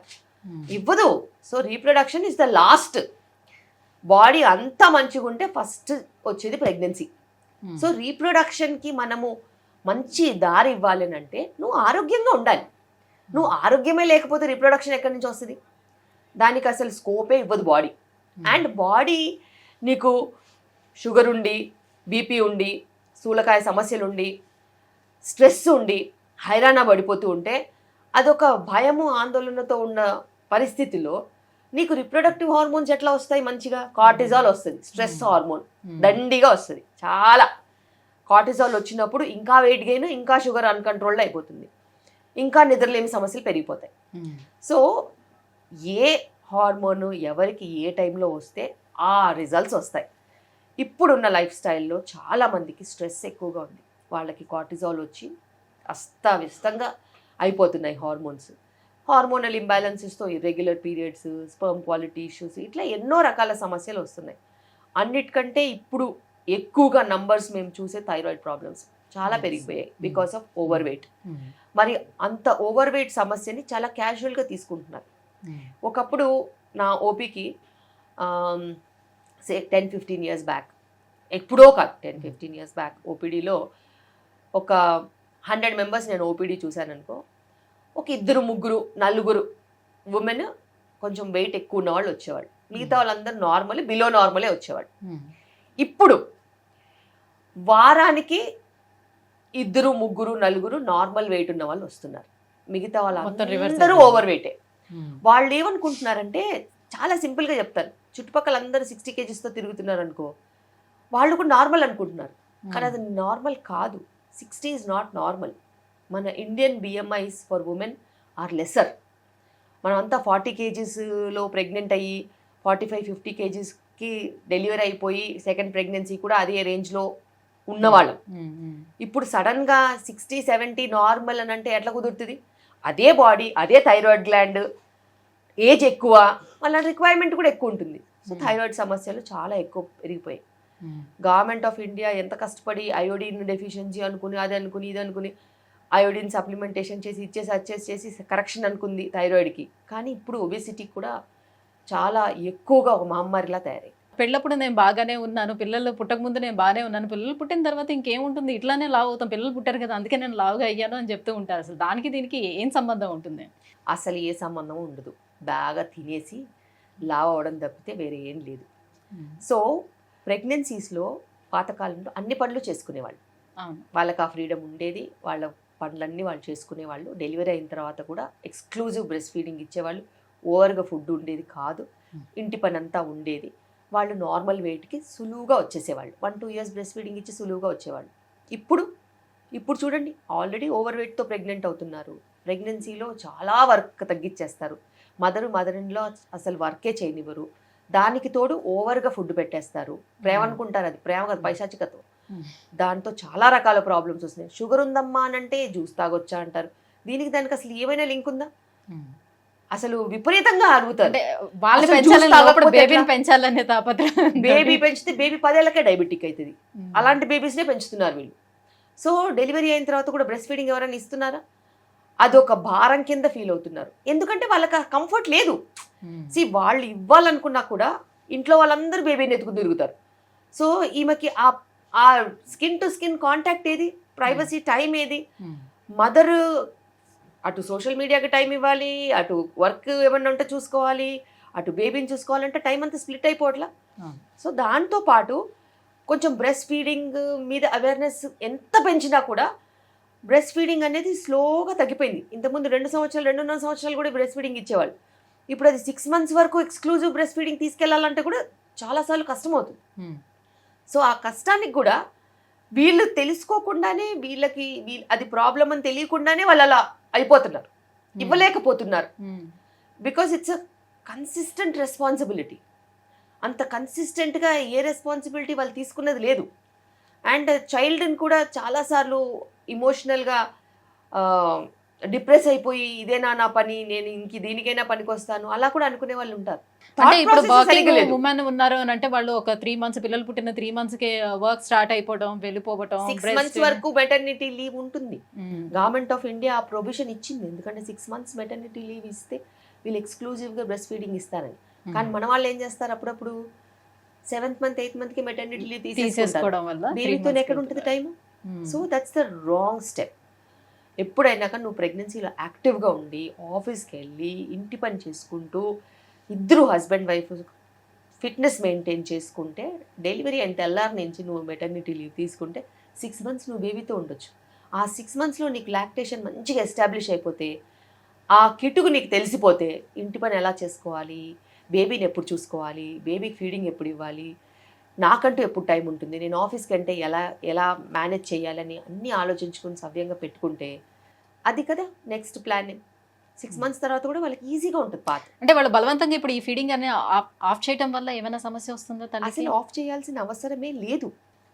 ఇవ్వదు. So reproduction is the last. Body అంతా మంచిగా ఉంటే ఫస్ట్ వచ్చేది ప్రెగ్నెన్సీ. సో రీప్రొడక్షన్కి మనము మంచి దారి ఇవ్వాలి అంటే నువ్వు ఆరోగ్యంగా ఉండాలి. నువ్వు ఆరోగ్యమే లేకపోతే రీప్రొడక్షన్ ఎక్కడి నుంచి వస్తుంది? దానికి అసలు స్కోపే ఇవ్వదు బాడీ. అండ్ బాడీ నీకు షుగర్ ఉండి, బీపీ ఉండి, స్థూలకాయ సమస్యలు ఉండి, స్ట్రెస్ ఉండి, హైరాణ పడిపోతూ ఉంటే అదొక భయము, ఆందోళనతో ఉన్న పరిస్థితిలో నీకు రిప్రొడక్టివ్ హార్మోన్స్ ఎట్లా వస్తాయి మంచిగా? కార్టిజాల్ వస్తుంది, స్ట్రెస్ హార్మోన్ దండిగా వస్తుంది చాలా. కార్టిజాల్ వచ్చినప్పుడు ఇంకా వెయిట్ గెయిన్, ఇంకా షుగర్ అన్కంట్రోల్డ్ అయిపోతుంది, ఇంకా నిద్రలేమి సమస్యలు పెరిగిపోతాయి. సో ఏ హార్మోను ఎవరికి ఏ టైంలో వస్తే ఆ రిజల్ట్స్ వస్తాయి. ఇప్పుడున్న లైఫ్ స్టైల్లో చాలామందికి స్ట్రెస్ ఎక్కువగా ఉంది, వాళ్ళకి కార్టిజాల్ వచ్చి అస్తవ్యస్తంగా అయిపోతున్నాయి హార్మోన్స్. హార్మోనల్ ఇంబ్యాలెన్సెస్తో irregular periods, sperm quality issues, ఇట్లా ఎన్నో రకాల సమస్యలు వస్తున్నాయి. అన్నిటికంటే ఇప్పుడు ఎక్కువగా నంబర్స్ మేము చూసే థైరాయిడ్ ప్రాబ్లమ్స్ చాలా పెరిగిపోయాయి బికాస్ ఆఫ్ ఓవర్ వెయిట్. మరి అంత ఓవర్ వెయిట్ సమస్యని చాలా క్యాజువల్గా తీసుకుంటున్నారు. ఒకప్పుడు నా ఓపీకి 10-15 ఇయర్స్ బ్యాక్, ఎప్పుడో కాదు 10-15 ఇయర్స్ బ్యాక్, ఓపీడీలో ఒక 100 మెంబర్స్ నేను ఓపీడీ చూశాను అనుకో, ఒక 2-3 4 ఉమెన్ కొంచెం వెయిట్ ఎక్కువ ఉన్న వాళ్ళు వచ్చేవాళ్ళు, మిగతా వాళ్ళందరూ నార్మల్ బిలో నార్మలే వచ్చేవాళ్ళు. ఇప్పుడు వారానికి 2-3-4 నార్మల్ వెయిట్ ఉన్న వాళ్ళు వస్తున్నారు, మిగతా వాళ్ళందరూ ఓవర్ వెయిటే. వాళ్ళు ఏమనుకుంటున్నారంటే, చాలా సింపుల్గా చెప్తారు, చుట్టుపక్కల అందరూ 60 kgsతో తిరుగుతున్నారు అనుకో, వాళ్ళు కూడా నార్మల్ అనుకుంటున్నారు, కానీ అది నార్మల్ కాదు. 60 ఈజ్ నాట్ నార్మల్. మన Indian BMIs for women are lesser. మనమంతా 40 kgsలో ప్రెగ్నెంట్ అయ్యి 45-50 kgsకి డెలివరీ అయిపోయి సెకండ్ ప్రెగ్నెన్సీ కూడా అదే రేంజ్లో ఉన్నవాళ్ళం. ఇప్పుడు సడన్గా 60-70 నార్మల్ అని అంటే ఎట్లా కుదురుతుంది? అదే బాడీ, అదే థైరాయిడ్ గ్లాండ్, ఏజ్ ఎక్కువ, మళ్ళీ రిక్వైర్మెంట్ కూడా ఎక్కువ ఉంటుంది. సో థైరాయిడ్ సమస్యలు చాలా ఎక్కువ పెరిగిపోయాయి. గవర్నమెంట్ ఆఫ్ ఇండియా ఎంత కష్టపడి అయోడిన్ డెఫిషియన్సీ అనుకుని, అది అనుకుని, ఇది అనుకుని, అయోడిన్ సప్లిమెంటేషన్ చేసి చేసి కరెక్షన్ అనుకుంది థైరాయిడ్కి. కానీ ఇప్పుడు ఒబెసిటీ కూడా చాలా ఎక్కువగా ఒక మహమ్మారిలా తయారై. పెళ్ళప్పుడు నేను బాగానే ఉన్నాను, పిల్లలు పుట్టకముందు నేను బాగానే ఉన్నాను, పిల్లలు పుట్టిన తర్వాత ఇంకేముంటుంది, ఇట్లానే లావు అవుతాం, పిల్లలు పుట్టారు కదా అందుకే నేను లావుగా అయ్యాను అని చెప్తూ ఉంటారు. అసలు దానికి దీనికి ఏం సంబంధం ఉంటుంది? అసలు ఏ సంబంధం ఉండదు. బాగా తినేసి లావు అవడం తప్పితే వేరే ఏం లేదు. సో ప్రెగ్నెన్సీస్లో పాతకాలంలో అన్ని పనులు చేసుకునేవాళ్ళు, వాళ్ళకి ఆ ఫ్రీడమ్ ఉండేది, వాళ్ళ పనులన్నీ వాళ్ళు చేసుకునేవాళ్ళు. డెలివరీ అయిన తర్వాత కూడా ఎక్స్క్లూజివ్ బ్రెస్ట్ ఫీడింగ్ ఇచ్చేవాళ్ళు, ఓవర్గా ఫుడ్ ఉండేది కాదు, ఇంటి పని అంతా ఉండేది. వాళ్ళు నార్మల్ వెయిట్కి సులువుగా వచ్చేసేవాళ్ళు, 1-2 ఇయర్స్ బ్రెస్ట్ ఫీడింగ్ ఇచ్చి సులువుగా వచ్చేవాళ్ళు. ఇప్పుడు చూడండి, ఆల్రెడీ ఓవర్ వెయిట్తో ప్రెగ్నెంట్ అవుతున్నారు. ప్రెగ్నెన్సీలో చాలా వర్క్ తగ్గించేస్తారు, మదర్ ఇన్‌లా అసలు వర్కే చేయనివ్వరు. దానికి తోడు ఓవర్గా ఫుడ్ పెట్టేస్తారు. ప్రేమ అనుకుంటారు, అది ప్రేమ కాదు, పైశాచికత్వం. దాంతో చాలా రకాల ప్రాబ్లమ్స్ వస్తున్నాయి. షుగర్ ఉందమ్మా అని అంటే జ్యూస్ తాగొచ్చా అంటారు. దానికి అసలు ఏమైనా లింక్ ఉందా? అసలు విపరీతంగా అడుగుతారు. బేబీ పెంచితే బేబీ 10 ఏళ్ళకే డయాబెటిక్ అవుతుంది, అలాంటి బేబీస్నే పెంచుతున్నారు వీళ్ళు. సో డెలివరీ అయిన తర్వాత కూడా బ్రెస్ట్ ఫీడింగ్ ఎవరైనా ఇస్తున్నారా? అదొక భారం కింద ఫీల్ అవుతున్నారు, ఎందుకంటే వాళ్ళకి ఆ కంఫర్ట్ లేదు. వాళ్ళు ఇవ్వాలనుకున్నా కూడా ఇంట్లో వాళ్ళందరూ బేబీని ఎత్తుకు తిరుగుతారు. సో ఈమెకి ఆ స్కిన్ టు స్కిన్ కాంటాక్ట్ ఏది, ప్రైవసీ టైం ఏది? మదర్ అటు సోషల్ మీడియాకి టైం ఇవ్వాలి, అటు వర్క్ ఏమన్నా ఉంటే చూసుకోవాలి, అటు బేబీని చూసుకోవాలంటే టైం అంతా స్ప్లిట్ అయిపోవట్లా. సో దాంతోపాటు కొంచెం బ్రెస్ట్ ఫీడింగ్ మీద అవేర్నెస్ ఎంత పెంచినా కూడా బ్రెస్ట్ ఫీడింగ్ అనేది స్లోగా తగ్గిపోయింది. ఇంతకుముందు 2 సంవత్సరాలు 2.5 సంవత్సరాలు కూడా బ్రెస్ట్ ఫీడింగ్ ఇచ్చేవాళ్ళు. ఇప్పుడు అది 6 months వరకు ఎక్స్క్లూజివ్ బ్రెస్ట్ ఫీడింగ్ తీసుకెళ్లాలంటే కూడా చాలాసార్లు కష్టమవుతుంది. సో ఆ కష్టానికి కూడా వీళ్ళు తెలుసుకోకుండానే, వీళ్ళకి అది ప్రాబ్లం అని తెలియకుండానే వాళ్ళు అలా అయిపోతున్నారు, ఇవ్వలేకపోతున్నారు. Because it's a consistent responsibility. అంత కన్సిస్టెంట్గా ఏ రెస్పాన్సిబిలిటీ వాళ్ళు తీసుకున్నది లేదు. అండ్ చైల్డ్ని కూడా చాలాసార్లు ఇమోషనల్గా డిప్రెస్ అయిపోయి, ఇదేనా నా పని, నేను ఇంక దీనికైనా పనికి వస్తాను, అలా కూడా అనుకునే వాళ్ళు ఉంటారు. అంటే ఇప్పుడు వర్కింగ్ ఉమెన్ ఉన్నారు అని అంటే వాళ్ళు ఒక 3 months, పిల్లలు పుట్టిన 3 monthsకే వర్క్ స్టార్ట్ అయిపోవడం, వెళ్ళిపోవడం. 6 months వరకు మెటర్నిటీ లీవ్ ఉంటుంది. గవర్నమెంట్ ఆఫ్ ఇండియా ఆ ప్రొవిజన్ ఇచ్చింది, ఎందుకంటే 6 months మెటర్నిటీ లీవ్ ఇస్తే వీళ్ళు ఎక్స్క్లూజివ్గా బ్రెస్ట్ ఫీడింగ్ ఇస్తారని. కానీ మన వాళ్ళు ఏం చేస్తారు, అప్పుడప్పుడు 7th month 8th monthకి మెటర్నిటీ లీవ్ తీసేసుకోవడం వల్ల బేబీతో ఎక్కడ ఉంటుంది time. So that's the wrong step. ఎప్పుడైనా కానీ నువ్వు ప్రెగ్నెన్సీలో యాక్టివ్గా ఉండి ఆఫీస్కి వెళ్ళి ఇంటి పని చేసుకుంటూ ఇద్దరు హస్బెండ్ వైఫ్ ఫిట్నెస్ మెయింటైన్ చేసుకుంటే, డెలివరీ అయిన తెల్లారి నుంచి నువ్వు మెటర్నిటీ లీవ్ తీసుకుంటే 6 months నువ్వు బేబీతో ఉండొచ్చు. ఆ 6 monthsలో నీకు లాక్టేషన్ మంచిగా ఎస్టాబ్లిష్ అయిపోతే, ఆ కిటుకు నీకు తెలిసిపోతే ఇంటి పని ఎలా చేసుకోవాలి, బేబీని ఎప్పుడు చూసుకోవాలి, బేబీకి ఫీడింగ్ ఎప్పుడు ఇవ్వాలి, నాకంటూ ఎప్పుడు టైం ఉంటుంది, నేను ఆఫీస్కి అంటే ఎలా ఎలా మేనేజ్ చేయాలని అన్నీ ఆలోచించుకుని సవ్యంగా పెట్టుకుంటే అది కదా నెక్స్ట్ ప్లానింగ్. 6 months తర్వాత కూడా వాళ్ళకి ఈజీగా ఉంటుంది పాత. అంటే వాళ్ళు బలవంతంగా ఇప్పుడు ఈ ఫీడింగ్ అనేది ఆఫ్ చేయడం వల్ల ఏమైనా సమస్య వస్తుందో తల్లికి? అసలు ఆఫ్ చేయాల్సిన అవసరమే లేదు.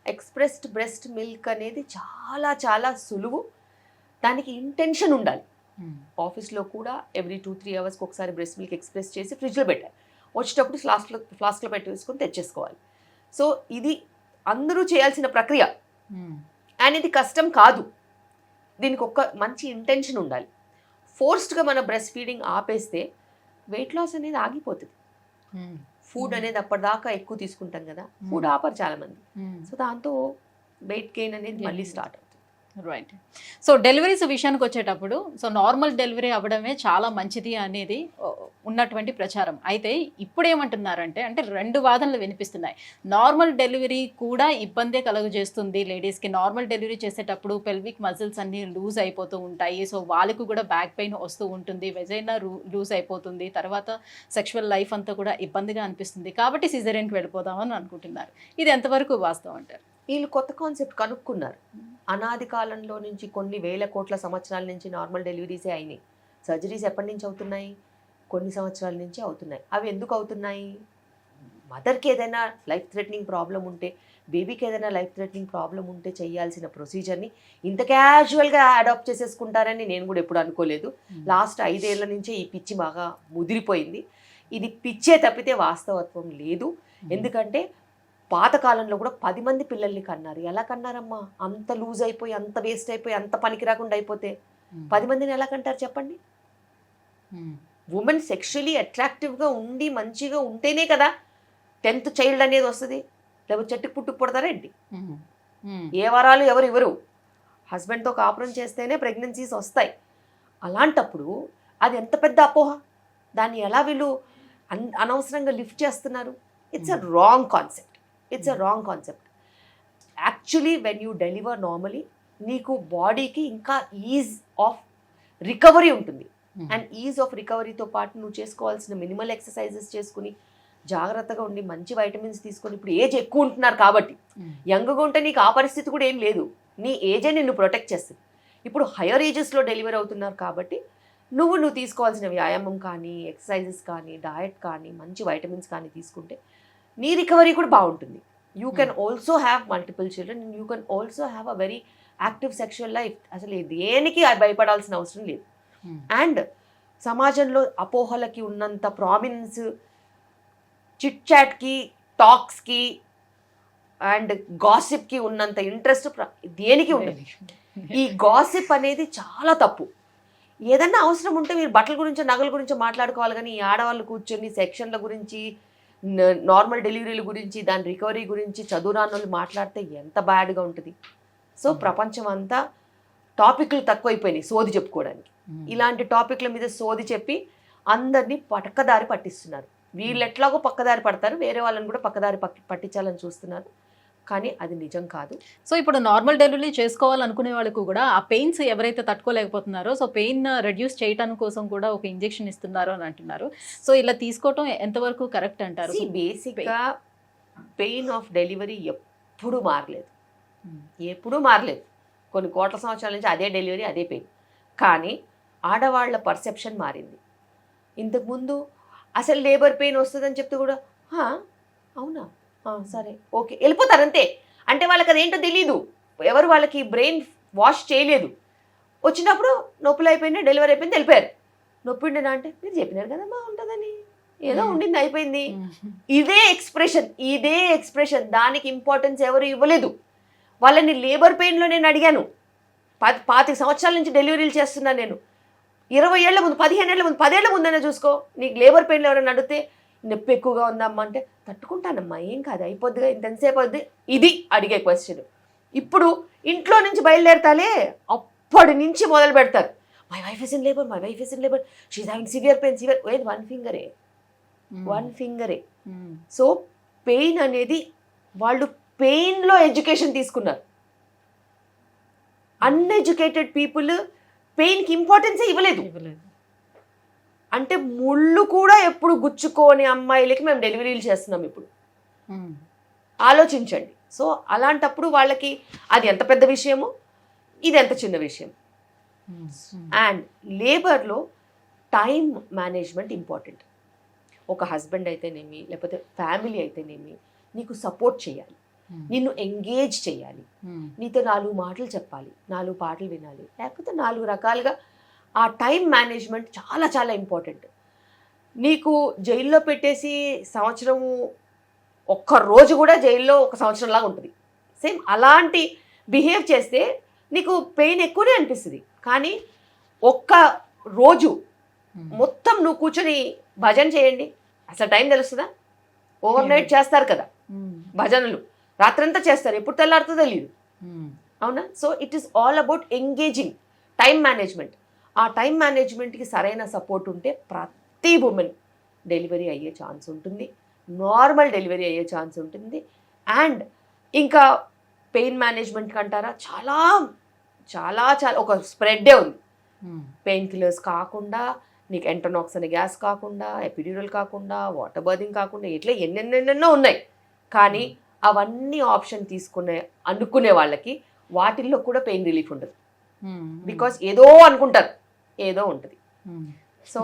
ఎక్స్ప్రెస్డ్ బ్రెస్ట్ మిల్క్ అనేది చాలా చాలా సులువు. దానికి ఇంటెన్షన్ ఉండాలి. ఆఫీస్లో కూడా ఎవ్రీ 2-3 hours ఒకసారి బ్రెస్ట్ మిల్క్ ఎక్స్ప్రెస్ చేసి ఫ్రిడ్జ్లో పెట్టాలి. వచ్చేటప్పుడు ఫ్లాస్క్లో పెట్టి వేసుకొని తెచ్చేసుకోవాలి. సో ఇది అందరూ చేయాల్సిన ప్రక్రియ అండ్ ఇది కష్టం కాదు. దీనికి ఒక మంచి ఇంటెన్షన్ ఉండాలి. ఫోర్స్డ్గా మన బ్రెస్ట్ ఫీడింగ్ ఆపేస్తే వెయిట్ లాస్ అనేది ఆగిపోతుంది. ఫుడ్ అనేది అప్పటిదాకా ఎక్కువ తీసుకుంటాం కదా, ఫుడ్ ఆపరు చాలామంది. సో దాంతో వెయిట్ గెయిన్ అనేది మళ్ళీ స్టార్ట్ అవుతుంది. రైట్. సో డెలివరీస్ విషయానికి వచ్చేటప్పుడు సో నార్మల్ డెలివరీ అవ్వడమే చాలా మంచిది అనేది ఉన్నటువంటి ప్రచారం. అయితే ఇప్పుడు ఏమంటున్నారంటే అంటే 2 వాదనలు వినిపిస్తున్నాయి. నార్మల్ డెలివరీ కూడా ఇబ్బందే కలుగజేస్తుంది లేడీస్కి. నార్మల్ డెలివరీ చేసేటప్పుడు పెల్విక్ మజిల్స్ అన్నీ లూజ్ అయిపోతూ ఉంటాయి. సో వాళ్ళకు కూడా బ్యాక్ పెయిన్ వస్తూ ఉంటుంది, వెజైనా లూజ్ అయిపోతుంది, తర్వాత సెక్షువల్ లైఫ్ అంతా కూడా ఇబ్బందిగా అనిపిస్తుంది. కాబట్టి సిజేరియన్కి వెళ్ళిపోదామని అనుకుంటున్నారు. ఇది ఎంతవరకు వాస్తవం అంటారు? వీళ్ళు కొత్త కాన్సెప్ట్ కనుక్కున్నారు. అనాది కాలంలో నుంచి కొన్ని వేల కోట్ల సంవత్సరాల నుంచి నార్మల్ డెలివరీసే అయినాయి. సర్జరీస్ ఎప్పటి నుంచి అవుతున్నాయి? కొన్ని సంవత్సరాల నుంచి అవుతున్నాయి. అవి ఎందుకు అవుతున్నాయి? మదర్కి ఏదైనా లైఫ్ థ్రెటనింగ్ ప్రాబ్లం ఉంటే, బేబీకి ఏదైనా లైఫ్ థ్రెటనింగ్ ప్రాబ్లం ఉంటే చేయాల్సిన ప్రొసీజర్ని ఇంత క్యాజువల్గా అడాప్ట్ చేసేసుకుంటారని నేను కూడా ఎప్పుడు అనుకోలేదు. లాస్ట్ 5 ఏళ్ల నుంచే ఈ పిచ్చి బాగా ముదిరిపోయింది. ఇది పిచ్చే తప్పితే వాస్తవత్వం లేదు. ఎందుకంటే పాతకాలంలో కూడా 10 మంది పిల్లల్ని కన్నారు. ఎలా కన్నారమ్మా? అంత లూజ్ అయిపోయి, అంత వేస్ట్ అయిపోయి, అంత పనికి రాకుండా అయిపోతే 10 మందిని ఎలా కంటారు చెప్పండి? ఉమెన్ సెక్షువలీ అట్రాక్టివ్గా ఉండి మంచిగా ఉంటేనే కదా 10th చైల్డ్ అనేది వస్తుంది. లేకపోతే చెట్టుకు పుట్టుకు పుడతారా ఏంటి? ఏ వరాలు ఎవరు ఇవ్వరు. హస్బెండ్తో కాపురం చేస్తేనే ప్రెగ్నెన్సీస్ వస్తాయి. అలాంటప్పుడు అది ఎంత పెద్ద అపోహ. దాన్ని ఎలా వీళ్ళు అనవసరంగా లిఫ్ట్ చేస్తున్నారు? It's a wrong concept. It's a wrong concept. Actually when you deliver normally నీకు బాడీకి ఇంకా ఈజ్ ఆఫ్ రికవరీ ఉంటుంది. అండ్ ఈజ్ ఆఫ్ రికవరీతో పాటు నువ్వు చేసుకోవాల్సిన మినిమల్ ఎక్సర్సైజెస్ చేసుకుని జాగ్రత్తగా ఉండి మంచి వైటమిన్స్ తీసుకొని, ఇప్పుడు ఏజ్ ఎక్కువ ఉంటున్నారు కాబట్టి, యంగ్గా ఉంటే నీకు ఆ పరిస్థితి కూడా ఏం లేదు. నీ ఏజే నిన్ను ప్రొటెక్ట్ చేస్తుంది. ఇప్పుడు హయ్యర్ ఏజెస్లో డెలివరీ అవుతున్నారు కాబట్టి నువ్వు తీసుకోవాల్సిన వ్యాయామం కానీ, ఎక్సర్సైజెస్ కానీ, డయట్ కానీ, మంచి వైటమిన్స్ కానీ తీసుకుంటే నీ రికవరీ కూడా బాగుంటుంది. You can also have multiple children and you can also have a very active sexual life. అసలు దేనికి భయపడాల్సిన అవసరం లేదు. అండ్ సమాజంలో అపోహలకి ఉన్నంత ప్రామినెన్స్ చిట్ చాట్కి, టాక్స్కి అండ్ గాసిప్కి ఉన్నంత ఇంట్రెస్ట్ దేనికి ఉండదు. ఈ గాసిప్ అనేది చాలా తప్పు. ఏదన్నా అవసరం ఉంటే మీరు బట్టల గురించో నగల గురించో మాట్లాడుకోవాలి, కానీ ఈ ఆడవాళ్ళు కూర్చొని సెక్షన్ల గురించి, నార్మల్ డెలివరీల గురించి, దాని రికవరీ గురించి చదువురాని వాళ్ళు మాట్లాడితే ఎంత బ్యాడ్గా ఉంటుంది. సో ప్రపంచం అంతా టాపిక్లు తక్కువైపోయినాయి సోది చెప్పుకోవడానికి. ఇలాంటి టాపిక్ల మీద సోది చెప్పి అందరినీ పక్కదారి పట్టిస్తున్నారు. వీళ్ళు ఎట్లాగో పక్కదారి పడతారు, వేరే వాళ్ళని కూడా పక్కదారి పట్టించాలని చూస్తున్నారు. కానీ అది నిజం కాదు. సో ఇప్పుడు నార్మల్ డెలివరీ చేసుకోవాలనుకునే వాళ్ళకు కూడా ఆ పెయిన్స్ ఎవరైతే తట్టుకోలేకపోతున్నారో, సో పెయిన్ రెడ్యూస్ చేయడానికి కోసం కూడా ఒక ఇంజెక్షన్ ఇస్తున్నారు అని అంటున్నారు. సో ఇలా తీసుకోవటం ఎంతవరకు కరెక్ట్ అంటారు? బేసిక్గా పెయిన్ ఆఫ్ డెలివరీ ఎప్పుడూ మారలేదు. కొన్ని కోట్ల సంవత్సరాల నుంచి అదే డెలివరీ, అదే పెయిన్. కానీ ఆడవాళ్ల పర్సెప్షన్ మారింది. ఇంతకుముందు అసలు లేబర్ పెయిన్ వస్తుందని చెప్తే కూడా అవునా, సరే, ఓకే, వెళ్ళిపోతారు అంతే. అంటే వాళ్ళకి అదేంటో తెలీదు. ఎవరు వాళ్ళకి బ్రెయిన్ వాష్ చేయలేదు. వచ్చినప్పుడు నొప్పులు అయిపోయినాయి, డెలివరీ అయిపోయింది, వెళ్ళిపోయారు. నొప్పి ఉండేనా అంటే మీరు చెప్పినారు కదమ్మా ఉంటుందని, ఏదో ఉండింది, అయిపోయింది. ఇదే ఎక్స్ప్రెషన్. దానికి ఇంపార్టెన్స్ ఎవరు ఇవ్వలేదు. వాళ్ళని లేబర్ పెయిన్లో నేను అడిగాను. 25 సంవత్సరాల నుంచి డెలివరీలు చేస్తున్నాను నేను. 20 ఏళ్ల ముందు, 15 ఏళ్ల ముందు, 10 ఏళ్ల ముందైనా చూసుకో. నీకు లేబర్ పెయిన్లో ఎవరైనా అడిగితే నొప్పి ఎక్కువగా ఉందమ్మా అంటే తట్టుకుంటానమ్మా, ఏం కాదు, అయిపోద్దిగా, ఇంతసేపు అవుద్ది. ఇది అడిగే క్వశ్చన్. ఇప్పుడు ఇంట్లో నుంచి బయలుదేరతాలే, అప్పటి నుంచి మొదలు పెడతారు. My wife is in labour, she's having severe pain. ఏది వన్ ఫింగరే. సో పెయిన్ అనేది వాళ్ళు పెయిన్లో ఎడ్యుకేషన్ తీసుకున్నారు. అన్ఎడ్యుకేటెడ్ పీపుల్ పెయిన్కి ఇంపార్టెన్సే ఇవ్వలేదు. అంటే ముళ్ళు కూడా ఎప్పుడు గుచ్చుకోని అమ్మాయిలకి మేము డెలివరీలు చేస్తున్నాం ఇప్పుడు. ఆలోచించండి. సో అలాంటప్పుడు వాళ్ళకి అది ఎంత పెద్ద విషయమో ఇది ఎంత చిన్న విషయం. అండ్ లేబర్లో టైం మేనేజ్మెంట్ ఇంపార్టెంట్. ఒక హస్బెండ్ అయితేనేమి లేకపోతే ఫ్యామిలీ అయితేనేమి నీకు సపోర్ట్ చేయాలి, నిన్ను ఎంగేజ్ చేయాలి, నీతో 4 మాటలు చెప్పాలి, 4 పాటలు వినాలి, లేకపోతే 4 రకాలుగా ఆ టైం మేనేజ్మెంట్ చాలా చాలా ఇంపార్టెంట్. నీకు జైల్లో పెట్టేసి సంవత్సరము ఒక్క రోజు కూడా జైల్లో ఒక సంవత్సరంలాగా ఉంటుంది. సేమ్ అలాంటి బిహేవ్ చేస్తే నీకు పెయిన్ ఎక్కువనే అనిపిస్తుంది. కానీ ఒక్క రోజు మొత్తం నువ్వు కూర్చొని భజన చేయండి, అసలు టైం తెలుస్తుందా? ఓవర్ నైట్ చేస్తారు కదా భజనలు, రాత్రంతా చేస్తారు, ఎప్పుడు తెల్లారుతుందో తెలియదు. అవునా? So it is all about engaging time management. ఆ టైం మేనేజ్మెంట్కి సరైన సపోర్ట్ ఉంటే ప్రతి ఉమెన్ డెలివరీ అయ్యే ఛాన్స్ ఉంటుంది, నార్మల్ డెలివరీ అయ్యే ఛాన్స్ ఉంటుంది. అండ్ ఇంకా పెయిన్ మేనేజ్మెంట్కి అంటారా, చాలా చాలా చాలా ఒక స్ప్రెడ్డే ఉంది. పెయిన్ కిల్లర్స్ కాకుండా, నీకు ఎంటనాక్స్ అనే గ్యాస్ కాకుండా, ఎపిడ్యూరల్ కాకుండా, వాటర్ బర్దింగ్ కాకుండా, ఇట్లా ఎన్నెన్నెన్నెన్నో ఉన్నాయి. కానీ అవన్నీ ఆప్షన్ అనుకునే వాళ్ళకి వాటిల్లో కూడా పెయిన్ రిలీఫ్ ఉండదు. బికాస్ ఏదో అనుకుంటారు, ఏదో ఉంటుంది. సో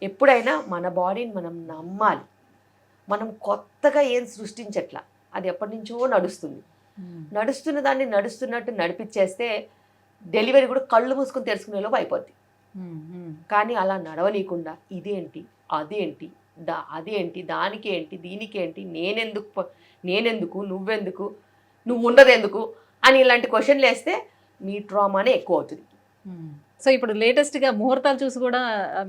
ఎప్పుడైనా మన బాడీని మనం నమ్మాలి. మనం కొత్తగా ఏం సృష్టించట్లా, అది ఎప్పటి నుంచో నడుస్తుంది. నడుస్తున్న దాన్ని నడుస్తున్నట్టు నడిపించేస్తే డెలివరీ కూడా కళ్ళు మూసుకొని తెరుచుకునేలోపు అయిపోద్ది. కానీ అలా నడవనీయకుండా ఇదేంటి, అదేంటి, అదేంటి, దానికి ఏంటి, దీనికి ఏంటి, నేనెందుకు, నువ్వెందుకు, నువ్వు ఉన్నదెందుకు అని ఇలాంటి క్వశ్చన్లు వేస్తే మీ ట్రామానే ఎక్కువ అవుతుంది. సో ఇప్పుడు లేటెస్ట్గా ముహూర్తాలు చూసి కూడా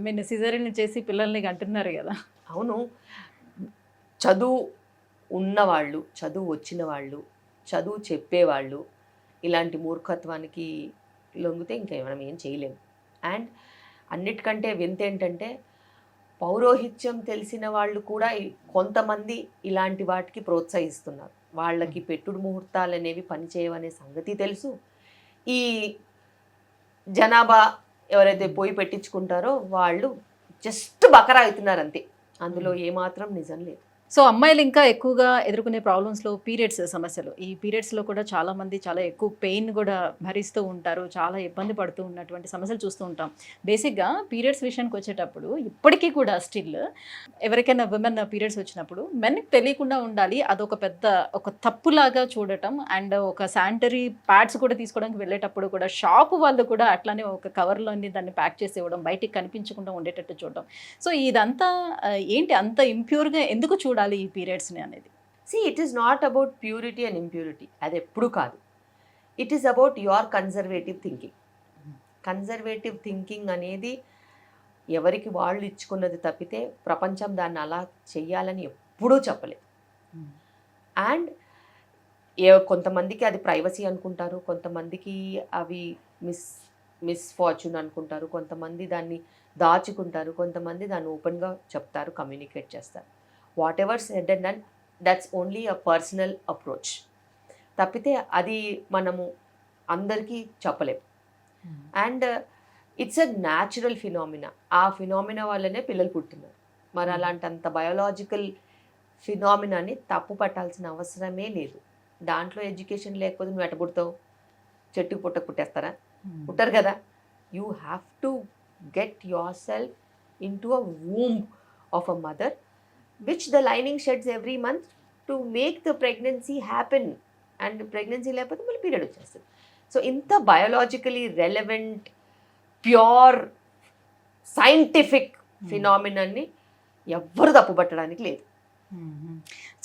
మీరు సిజేరియన్ చేసి పిల్లల్ని అంటున్నారు కదా. అవును, చదువు ఉన్నవాళ్ళు, చదువు వచ్చిన వాళ్ళు, చదువు చెప్పేవాళ్ళు ఇలాంటి మూర్ఖత్వానికి లొంగితే ఇంకా మనం ఏం చేయలేము. అండ్ అన్నిటికంటే వింత ఏంటంటే పౌరోహిత్యం తెలిసిన వాళ్ళు కూడా కొంతమంది ఇలాంటి వాటికి ప్రోత్సహిస్తున్నారు. వాళ్ళకి పెట్టుడు ముహూర్తాలు అనేవి పనిచేయవనే సంగతి తెలుసు. ఈ జనాభా ఎవరైతే పోయి పెట్టించుకుంటారో వాళ్ళు జస్ట్ బకరా అవుతున్నారు అంతే, అందులో ఏమాత్రం నిజం లేదు. సో అమ్మాయిలు ఇంకా ఎక్కువగా ఎదుర్కొనే ప్రాబ్లమ్స్లో పీరియడ్స్ సమస్యలు. ఈ పీరియడ్స్లో కూడా చాలామంది చాలా ఎక్కువ పెయిన్ కూడా భరిస్తూ ఉంటారు, చాలా ఇబ్బంది పడుతూ ఉన్నటువంటి సమస్యలు చూస్తూ ఉంటాం. బేసిక్గా పీరియడ్స్ విషయానికి వచ్చేటప్పుడు ఇప్పటికీ కూడా స్టిల్ ఎవరికైనా విమెన్ పీరియడ్స్ వచ్చినప్పుడు మెన్కి తెలియకుండా ఉండాలి, అదొక పెద్ద ఒక తప్పులాగా చూడటం. అండ్ ఒక శానిటరీ ప్యాడ్స్ కూడా తీసుకోవడానికి వెళ్ళేటప్పుడు కూడా షాపు వాళ్ళు కూడా అట్లానే ఒక కవర్లోని దాన్ని ప్యాక్ చేసి ఇవ్వడం, బయటికి కనిపించకుండా ఉండేటట్టు చూడడం. సో ఇదంతా ఏంటి, అంత ఇంప్యూర్గా ఎందుకు చూడాలి ఈ పీరియడ్స్ని అనేది? It is not about purity and impurity, అది ఎప్పుడు కాదు. It is about your conservative thinking. Conservative thinking అనేది ఎవరికి వాళ్ళు ఇచ్చుకున్నది తప్పితే ప్రపంచం దాన్ని అలా చెయ్యాలని ఎప్పుడూ చెప్పలేదు. అండ్ కొంతమందికి అది ప్రైవసీ అనుకుంటారు, కొంతమందికి అవి మిస్ఫార్చ్యూన్ అనుకుంటారు, కొంతమంది దాన్ని దాచుకుంటారు, కొంతమంది దాన్ని ఓపెన్గా చెప్తారు, కమ్యూనికేట్ చేస్తారు. What ever said and done, that's only a personal approach తప్పితే అది మనము అందరికీ చెప్పలేము. And it's a natural phenomena. ఆ ఫినామినా వల్లనే పిల్లలు పుట్టున్నారు. మరి అలాంటంత బయోలాజికల్ ఫినామినాని తప్పు పట్టాల్సిన అవసరమే లేదు. దాంట్లో ఎడ్యుకేషన్ లేకపోతే నువ్వు ఎట్ట పుడతావు? చెట్టుకు పుట్టేస్తారా? పుట్టరు కదా. You have to get your self in to a womb of a mother which the lining sheds every month to make the pregnancy happen. And pregnancy లేకపోతే మళ్ళీ పీరియడ్ వచ్చేస్తుంది. సో ఇంత బయోలాజికలీ రెలవెంట్ ప్యూర్ సైంటిఫిక్ ఫినామినాన్ని ఎవ్వరు తప్పుపట్టడానికి లేదు.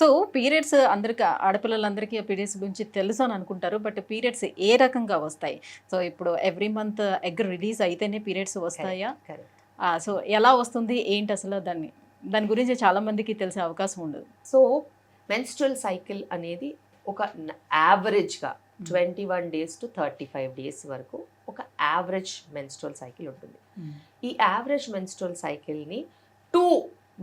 So periods అందరికీ, ఆడపిల్లలందరికీ periods గురించి తెలుసు అని అనుకుంటారు. బట్ పీరియడ్స్ ఏ రకంగా వస్తాయి? సో ఇప్పుడు ఎవ్రీ మంత్ ఎగ్ రిలీజ్ అయితేనే పీరియడ్స్ వస్తాయా? సో ఎలా వస్తుంది ఏంటి అసలు దాని గురించి చాలా మందికి తెలిసే అవకాశం ఉండదు. సో మెన్స్ట్రువల్ సైకిల్ అనేది ఒక యావరేజ్గా 21 days to 35 days వరకు ఒక యావరేజ్ మెన్స్ట్రువల్ సైకిల్ ఉంటుంది. ఈ యావరేజ్ మెన్స్ట్రువల్ సైకిల్ని 2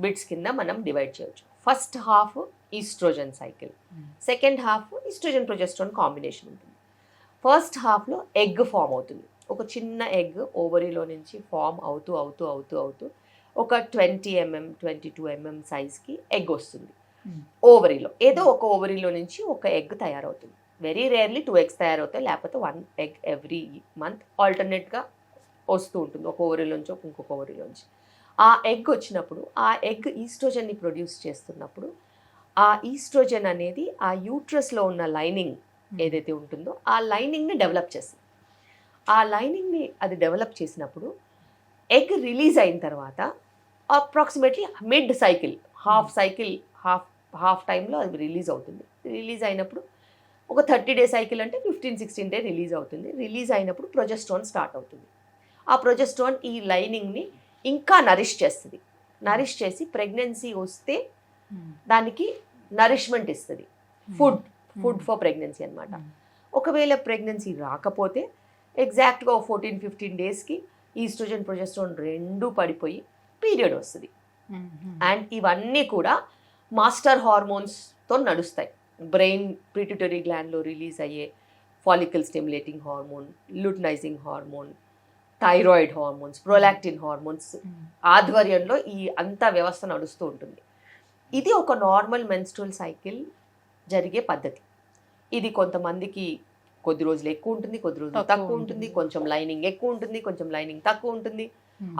bits కింద మనం డివైడ్ చేయొచ్చు. First half oestrogen cycle, second half oestrogen progesterone combination ఉంటుంది. ఫస్ట్ హాఫ్లో ఎగ్ ఫామ్ అవుతుంది. ఒక చిన్న ఎగ్ ఓవరీలో నుంచి ఫామ్ అవుతూ ఒక 20 mm 22 mm సైజ్కి ఎగ్ వస్తుంది Hmm. ఓవరీలో. ఏదో ఒక ఓవరీలో నుంచి ఒక ఎగ్ తయారవుతుంది. వెరీ రేర్లీ 2 eggs తయారవుతాయి, లేకపోతే 1 egg ఎవ్రీ మంత్ ఆల్టర్నేట్గా వస్తూ ఉంటుంది, ఒక ఓవరీలోంచి ఇంకొక ఓవరీలోంచి. ఆ ఎగ్ వచ్చినప్పుడు ఆ ఎగ్ ఈస్ట్రోజన్ని ప్రొడ్యూస్ చేస్తున్నప్పుడు ఆ ఈస్ట్రోజన్ అనేది ఆ యూట్రస్లో ఉన్న లైనింగ్ ఏదైతే ఉంటుందో ఆ లైనింగ్ని డెవలప్ చేస్తుంది. ఆ లైనింగ్ని అది డెవలప్ చేసినప్పుడు ఎగ్ రిలీజ్ అయిన తర్వాత అప్రాక్సిమేట్లీ మిడ్ సైకిల్, హాఫ్ టైంలో అది రిలీజ్ అవుతుంది. రిలీజ్ అయినప్పుడు ఒక 30 day సైకిల్ అంటే 15-16 day రిలీజ్ అవుతుంది. రిలీజ్ అయినప్పుడు ప్రొజెస్ట్రాన్ స్టార్ట్ అవుతుంది. ఆ ప్రొజెస్ట్రాన్ ఈ లైనింగ్ని ఇంకా నరిష్ చేస్తుంది. నరిష్ చేసి ప్రెగ్నెన్సీ వస్తే దానికి నరిష్మెంట్ ఇస్తుంది. ఫుడ్ ఫర్ ప్రెగ్నెన్సీ అనమాట. ఒకవేళ ప్రెగ్నెన్సీ రాకపోతే ఎగ్జాక్ట్గా 14-15 daysకి ఈస్ట్రోజన్ ప్రొజెస్ట్రాన్ రెండూ పడిపోయి పీరియడ్ వస్తుంది. అండ్ ఇవన్నీ కూడా మాస్టర్ హార్మోన్స్తో నడుస్తాయి. బ్రెయిన్ పిట్యూటరీ గ్లాండ్లో రిలీజ్ అయ్యే follicle stimulating hormone, luteinizing hormone, thyroid hormones, prolactin hormones ఆధ్వర్యంలో ఈ అంతా వ్యవస్థ నడుస్తూ ఉంటుంది. ఇది ఒక నార్మల్ మెన్స్ట్రువల్ సైకిల్ జరిగే పద్ధతి. ఇది కొంతమందికి కొద్ది రోజులు ఎక్కువ ఉంటుంది, కొద్ది రోజులు తక్కువ ఉంటుంది, కొంచెం లైనింగ్ ఎక్కువ ఉంటుంది, కొంచెం లైనింగ్ తక్కువ ఉంటుంది,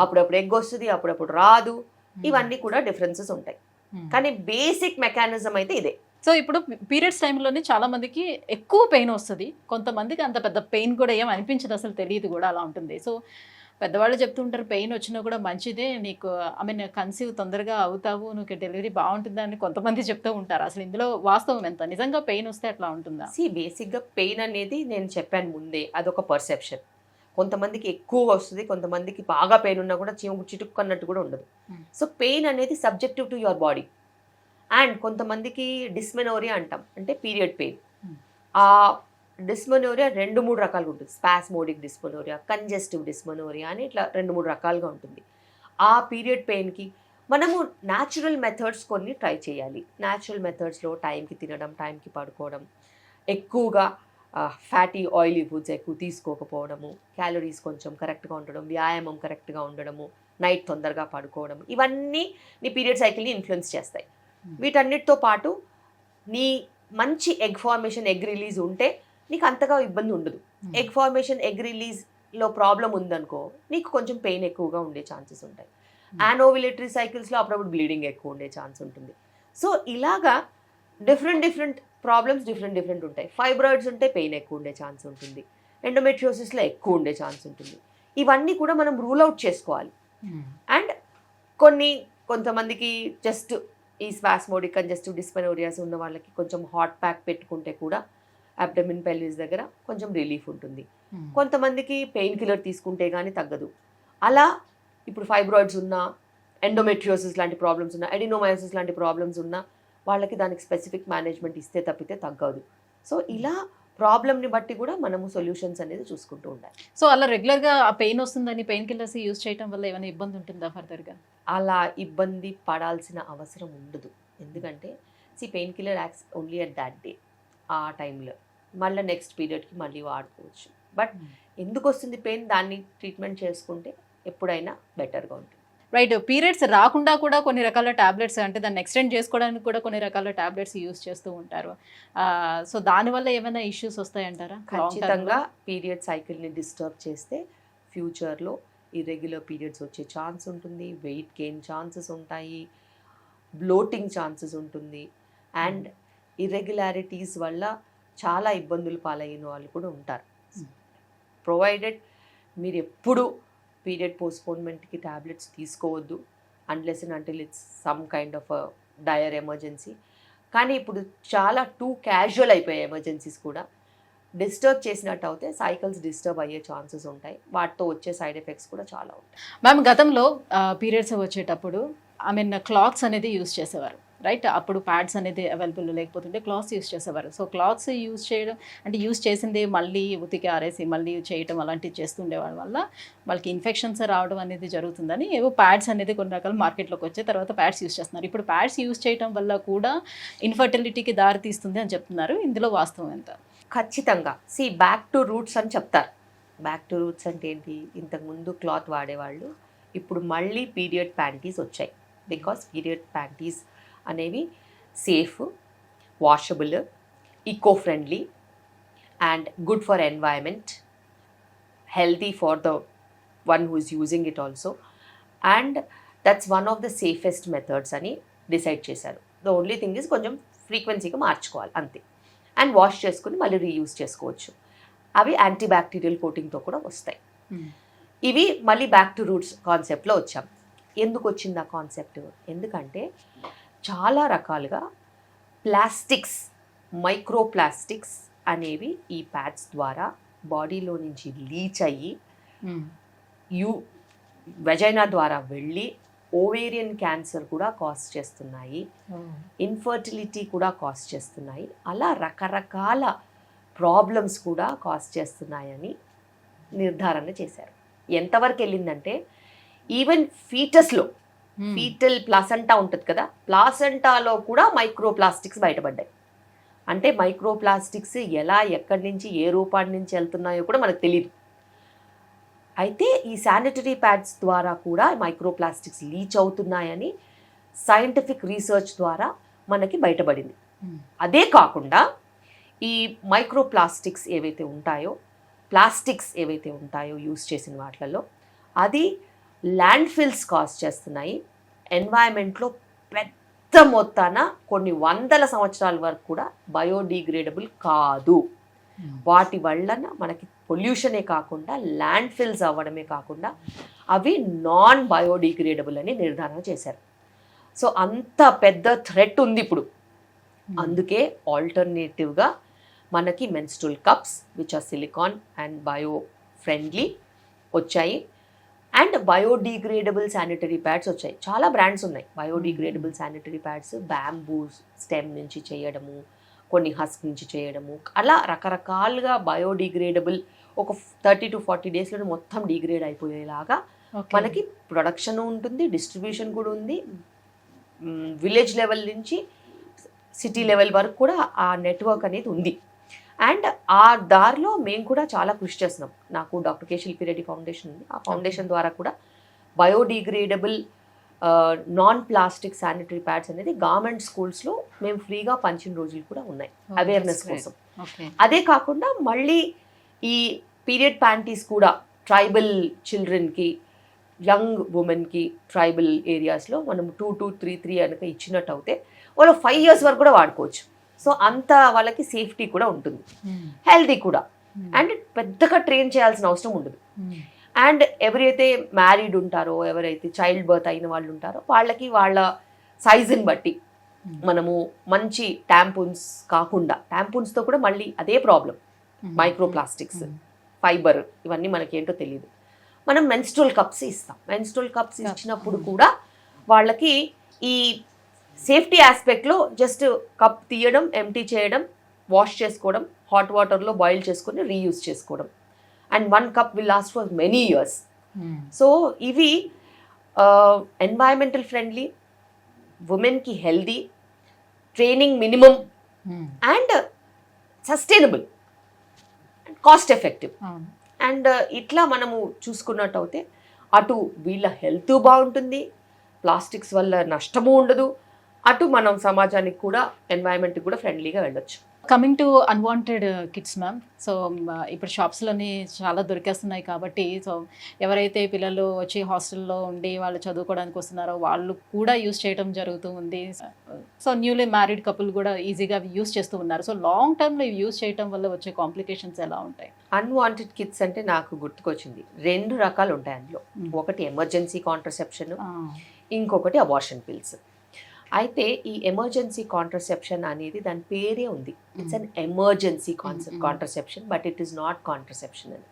అప్పుడప్పుడు ఎగ్ వస్తుంది, అప్పుడప్పుడు రాదు. ఇవన్నీ కూడా డిఫరెన్సెస్ ఉంటాయి. కానీ బేసిక్ మెకానిజం అయితే ఇదే. సో ఇప్పుడు పీరియడ్స్ టైంలోనే చాలా మందికి ఎక్కువ పెయిన్ వస్తుంది, కొంతమందికి అంత పెద్ద పెయిన్ కూడా ఏం అనిపించదు, అసలు తెలియదు కూడా, అలా ఉంటుంది. సో పెద్దవాళ్ళు చెప్తుంటారు పెయిన్ వచ్చినా కూడా మంచిదే, నీకు కన్సీవ్ తొందరగా అవుతావు, నీకు డెలివరీ బాగుంటుందా అని కొంతమంది చెప్తూ ఉంటారు. అసలు ఇందులో వాస్తవం ఎంత? నిజంగా పెయిన్ వస్తే అట్లా ఉంటుందా? బేసిక్గా పెయిన్ అనేది నేను చెప్పాను ముందే, అదొక పర్సెప్షన్. కొంతమందికి ఎక్కువ వస్తుంది, కొంతమందికి బాగా పెయిన్ ఉన్నా కూడా చిటుక్కన్నట్టు కూడా ఉండదు. సో పెయిన్ అనేది subjective to your body. And కొంతమందికి డిస్మెనోరియా అంటాం, అంటే పీరియడ్ పెయిన్. ఆ డిస్మెనోరియా 2-3 రకాలుగా ఉంటుంది. స్పాస్మోడిక్ డిస్మెనోరియా, కంజెస్టివ్ డిస్మెనోరియా అని ఇట్లా 2-3 రకాలుగా ఉంటుంది. ఆ పీరియడ్ పెయిన్కి మనము న్యాచురల్ మెథడ్స్ కొన్ని ట్రై చేయాలి. న్యాచురల్ మెథడ్స్లో టైంకి తినడం, టైంకి పడుకోవడం, ఎక్కువగా ఫ్యాటీ ఆయిలీ ఫుడ్స్ ఎక్కువ తీసుకోకపోవడము, క్యాలరీస్ కొంచెం కరెక్ట్గా ఉండడం, వ్యాయామం కరెక్ట్గా ఉండడము, నైట్ తొందరగా పడుకోవడం, ఇవన్నీ నీ పీరియడ్ సైకిల్ని ఇన్ఫ్లుయెన్స్ చేస్తాయి. వీటన్నిటితో పాటు నీ మంచి ఎగ్ ఫార్మేషన్, ఎగ్ రిలీజ్ ఉంటే నీకు అంతగా ఇబ్బంది ఉండదు. ఎగ్ ఫార్మేషన్, ఎగ్ రిలీజ్లో ప్రాబ్లం ఉందనుకో నీకు కొంచెం పెయిన్ ఎక్కువగా ఉండే ఛాన్సెస్ ఉంటాయి. యానోవిలేటరీ సైకిల్స్లో అప్పుడప్పుడు బ్లీడింగ్ ఎక్కువ ఉండే ఛాన్స్ ఉంటుంది. సో ఇలాగా డిఫరెంట్ ప్రాబ్లమ్స్ డిఫరెంట్ ఉంటాయి. ఫైబ్రాయిడ్స్ ఉంటే పెయిన్ ఎక్కువ ఉండే ఛాన్స్ ఉంటుంది, ఎండోమెట్రియోసిస్లో ఎక్కువ ఉండే ఛాన్స్ ఉంటుంది. ఇవన్నీ కూడా మనం రూల్ అవుట్ చేసుకోవాలి. అండ్ కొంతమందికి జస్ట్ ఈ స్పాస్మోడిక్ కంజెస్టివ్ డిస్మెనోరియాస్ ఉన్న వాళ్ళకి కొంచెం హాట్ ప్యాక్ పెట్టుకుంటే కూడా అబ్డమిన్ పెల్విస్ దగ్గర కొంచెం రిలీఫ్ ఉంటుంది. కొంతమందికి పెయిన్ కిల్లర్ తీసుకుంటే కానీ తగ్గదు. అలా ఇప్పుడు ఫైబ్రాయిడ్స్ ఉన్నా, ఎండోమెట్రియోసిస్ లాంటి ప్రాబ్లమ్స్ ఉన్నా, అడినోమయోసిస్ లాంటి ప్రాబ్లమ్స్ ఉన్నా వాళ్ళకి దానికి స్పెసిఫిక్ మేనేజ్మెంట్ ఇస్తే తప్పితే తగ్గదు. సో ఇలా ప్రాబ్లమ్ని బట్టి కూడా మనము సొల్యూషన్స్ అనేది చూసుకుంటూ ఉండాలి. సో అలా రెగ్యులర్గా ఆ పెయిన్ వస్తుందని పెయిన్ కిల్లర్స్ యూజ్ చేయడం వల్ల ఏమైనా ఇబ్బంది ఉంటుందా ఫర్దర్గా? అలా ఇబ్బంది పడాల్సిన అవసరం ఉండదు. ఎందుకంటే pain killer acts only at that day, ఆ టైంలో. మళ్ళీ నెక్స్ట్ పీరియడ్కి మళ్ళీ వాడుకోవచ్చు. బట్ ఎందుకు వస్తుంది పెయిన్, దాన్ని ట్రీట్మెంట్ చేసుకుంటే ఎప్పుడైనా బెటర్గా ఉంటుంది. రైట్. పీరియడ్స్ రాకుండా కూడా కొన్ని రకాల టాబ్లెట్స్, అంటే దాన్ని ఎక్స్టెండ్ చేసుకోవడానికి కూడా కొన్ని రకాల టాబ్లెట్స్ యూజ్ చేస్తూ ఉంటారు. సో దానివల్ల ఏమైనా ఇష్యూస్ వస్తాయంటారా? ఖచ్చితంగా పీరియడ్ సైకిల్ని డిస్టర్బ్ చేస్తే ఫ్యూచర్లో ఇర్రెగ్యులర్ పీరియడ్స్ వచ్చే ఛాన్స్ ఉంటుంది, వెయిట్ గెయిన్ ఛాన్సెస్ ఉంటాయి, బ్లోటింగ్ ఛాన్సెస్ ఉంటుంది. అండ్ ఇర్రెగ్యులారిటీస్ వల్ల చాలా ఇబ్బందులు పాలైన వాళ్ళు కూడా ఉంటారు. ప్రొవైడెడ్ మీరు ఎప్పుడు పీరియడ్ పోస్ట్పోన్మెంట్కి ట్యాబ్లెట్స్ తీసుకోవద్దు unless and until it's some kind of dire emergency. కానీ ఇప్పుడు చాలా టూ క్యాజువల్ అయిపోయాయి ఎమర్జెన్సీస్ కూడా. డిస్టర్బ్ చేసినట్టు అయితే సైకిల్స్ డిస్టర్బ్ అయ్యే ఛాన్సెస్ ఉంటాయి, వాటితో వచ్చే సైడ్ ఎఫెక్ట్స్ కూడా చాలా ఉంటాయి. మ్యామ్, గతంలో పీరియడ్స్ వచ్చేటప్పుడు క్లాత్స్ అనేది యూజ్ చేసేవారు, రైట్? అప్పుడు ప్యాడ్స్ అనేది అవైలబుల్ లేకపోతుంటే క్లాత్స్ యూజ్ చేసేవారు. సో క్లాత్స్ యూజ్ చేయడం అంటే యూజ్ చేసింది మళ్ళీ ఉతికి ఆరేసి మళ్ళీ చేయటం అలాంటివి చేస్తుండేవాళ్ళ వల్ల వాళ్ళకి ఇన్ఫెక్షన్స్ రావడం అనేది జరుగుతుందని ఏవో ప్యాడ్స్ అనేది కొన్ని రకాల మార్కెట్లోకి వచ్చే తర్వాత ప్యాడ్స్ యూజ్ చేస్తున్నారు. ఇప్పుడు ప్యాడ్స్ యూజ్ చేయడం వల్ల కూడా ఇన్ఫర్టిలిటీకి దారి తీస్తుంది అని చెప్తున్నారు. ఇందులో వాస్తవం ఎంత? ఖచ్చితంగా బ్యాక్ టు రూట్స్ అని చెప్తారు. బ్యాక్ టు రూట్స్ అంటే ఏంటి? ఇంతకుముందు క్లాత్ వాడేవాళ్ళు ఇప్పుడు మళ్ళీ పీరియడ్ ప్యాంటీస్ వచ్చాయి. బికాస్ పీరియడ్ ప్యాంటీస్ అనేవి safe, washable, eco friendly and good for environment, healthy for the one who is using it also, and that's one of the safest methods అని decide చేశారు. The only thing is కొంచెం ఫ్రీక్వెన్సీగా మార్చుకోవాలి అంతే. And wash చేసుకుని మళ్ళీ reuse చేసుకోవచ్చు. అవి anti bacterial కోటింగ్తో కూడా వస్తాయి. ఇవి మళ్ళీ బ్యాక్ టు రూట్స్ కాన్సెప్ట్లో వచ్చాం. ఎందుకు వచ్చింది ఆ కాన్సెప్ట్? ఎందుకంటే చాలా రకాలుగా ప్లాస్టిక్స్, మైక్రో ప్లాస్టిక్స్ అనేవి ఈ ప్యాడ్స్ ద్వారా బాడీలో నుంచి లీచ్ అయ్యి వెజైనా ద్వారా వెళ్ళి ఓవేరియన్ క్యాన్సర్ కూడా కాజ్ చేస్తున్నాయి, ఇన్ఫర్టిలిటీ కూడా కాజ్ చేస్తున్నాయి, అలా రకరకాల ప్రాబ్లమ్స్ కూడా కాజ్ చేస్తున్నాయని నిర్ధారణ చేశారు. ఎంతవరకు వెళ్ళిందంటే ఈవెన్ ఫీటస్లో, ఫీటల్ ప్లాసెంటా ఉంటుంది కదా, ప్లాసెంటాలో కూడా మైక్రో ప్లాస్టిక్స్ బయటపడ్డాయి. అంటే మైక్రో ప్లాస్టిక్స్ ఎలా, ఎక్కడి నుంచి, ఏ రూపాన్ని నుంచి వెళ్తున్నాయో కూడా మనకు తెలియదు. అయితే ఈ శానిటరీ ప్యాడ్స్ ద్వారా కూడా మైక్రో ప్లాస్టిక్స్ లీచ్ అవుతున్నాయని సైంటిఫిక్ రీసెర్చ్ ద్వారా మనకి బయటపడింది. అదే కాకుండా ఈ మైక్రో ప్లాస్టిక్స్ ఏవైతే ఉంటాయో, ప్లాస్టిక్స్ ఏవైతే ఉంటాయో యూస్ చేసిన వాటిలలో అది ల్యాండ్ ఫిల్స్ కాజ్ చేస్తున్నాయి. ఎన్వైరన్మెంట్లో పెద్ద మొత్తాన కొన్ని వందల సంవత్సరాల వరకు కూడా బయోడిగ్రేడబుల్ కాదు. వాటి వలన మనకి పొల్యూషనే కాకుండా ల్యాండ్ ఫిల్స్ అవ్వడమే కాకుండా అవి నాన్ బయోడిగ్రేడబుల్ అని నిర్ధారణ చేశారు. సో అంత పెద్ద థ్రెట్ ఉంది ఇప్పుడు. అందుకే ఆల్టర్నేటివ్గా మనకి menstrual cups which are silicone and bio friendly వచ్చాయి. అండ్ బయోడిగ్రేడబుల్ శానిటరీ ప్యాడ్స్ వచ్చాయి. చాలా బ్రాండ్స్ ఉన్నాయి biodegradable sanitary pads. Bamboo stem నుంచి చేయడము, కొన్ని హస్క్ నుంచి చేయడము, అలా రకరకాలుగా బయోడిగ్రేడబుల్ ఒక 30 to 40 డేస్లో మొత్తం డిగ్రేడ్ అయిపోయేలాగా మనకి ప్రొడక్షన్ ఉంటుంది, డిస్ట్రిబ్యూషన్ కూడా ఉంది. విలేజ్ లెవెల్ నుంచి సిటీ లెవెల్ వరకు కూడా ఆ నెట్వర్క్ అనేది ఉంది. అండ్ ఆ దారిలో మేము కూడా చాలా కృషి చేస్తున్నాం. నాకు డాక్టర్ కే శిల్పి రెడ్డి ఫౌండేషన్ ఉంది. ఆ ఫౌండేషన్ ద్వారా కూడా biodegradable non plastic sanitary pads అనేది గవర్నమెంట్ స్కూల్స్లో మేము ఫ్రీగా పంచిన రోజులు కూడా ఉన్నాయి అవేర్నెస్ కోసం. అదే కాకుండా మళ్ళీ ఈ పీరియడ్ ప్యాంటీస్ కూడా ట్రైబల్ చిల్డ్రన్కి, యంగ్ ఉమెన్కి ట్రైబల్ ఏరియాస్లో మనం 2 to 3 కనుక ఇచ్చినట్టు అయితే వాళ్ళు 5 years వరకు కూడా వాడుకోవచ్చు. సో అంత వాళ్ళకి సేఫ్టీ కూడా ఉంటుంది, హెల్తీ కూడా, అండ్ పెద్దగా ట్రైన్ చేయాల్సిన అవసరం ఉండదు. అండ్ ఎవరైతే మ్యారీడ్ ఉంటారో, ఎవరైతే చైల్డ్ బర్త్ అయిన వాళ్ళు ఉంటారో వాళ్ళకి వాళ్ళ సైజుని బట్టి మనము మంచి ట్యాంపూన్స్ కాకుండా, ట్యాంపూన్స్తో కూడా మళ్ళీ అదే ప్రాబ్లం, మైక్రో ప్లాస్టిక్స్, ఫైబర్, ఇవన్నీ మనకి ఏంటో తెలియదు. మనం మెన్స్ట్రువల్ కప్స్ ఇస్తాం. మెన్స్ట్రువల్ కప్స్ ఇచ్చినప్పుడు కూడా వాళ్ళకి ఈ సేఫ్టీ ఆస్పెక్ట్లో జస్ట్ కప్ తీయడం, ఎంటీ చేయడం, వాష్ చేసుకోవడం, హాట్ వాటర్లో బాయిల్ చేసుకొని రీయూజ్ చేసుకోవడం. And 1 cup will last for many years. So ఇవి ఎన్వైరన్మెంటల్ ఫ్రెండ్లీ, ఉమెన్కి healthy, training minimum, and sustainable, cost effective. And ఇట్లా మనము చూసుకున్నట్టు అయితే అటు వీళ్ళ హెల్త్ బాగుంటుంది, ప్లాస్టిక్స్ వల్ల నష్టము ఉండదు, అటు మనం సమాజానికి కూడా, ఎన్వైరన్మెంట్కి కూడా ఫ్రెండ్లీగా వెళ్ళొచ్చు. Coming to unwanted kids ma'am, so ఇప్పుడు షాప్స్లోని చాలా దొరికేస్తున్నాయి కాబట్టి, సో ఎవరైతే పిల్లలు వచ్చి హాస్టల్లో ఉండి వాళ్ళు చదువుకోవడానికి వస్తున్నారో వాళ్ళు కూడా యూస్ చేయడం జరుగుతూ ఉంది. సో న్యూలీ మ్యారీడ్ కపుల్ కూడా ఈజీగా యూస్ చేస్తూ ఉన్నారు. సో లాంగ్ టర్మ్లో ఇవి యూస్ చేయడం వల్ల వచ్చే కాంప్లికేషన్స్ ఎలా ఉంటాయి? అన్వాంటెడ్ కిడ్స్ అంటే నాకు గుర్తుకొచ్చింది, 2 రకాలు ఉంటాయి అందులో. ఒకటి ఎమర్జెన్సీ కాంట్రసెప్షన్, ఇంకొకటి అబార్షన్ పిల్స్. అయితే ఈ ఎమర్జెన్సీ కాంట్రసెప్షన్ అనేది దాని పేరే ఉంది, it's an emergency contraception, but it is not contraception అని.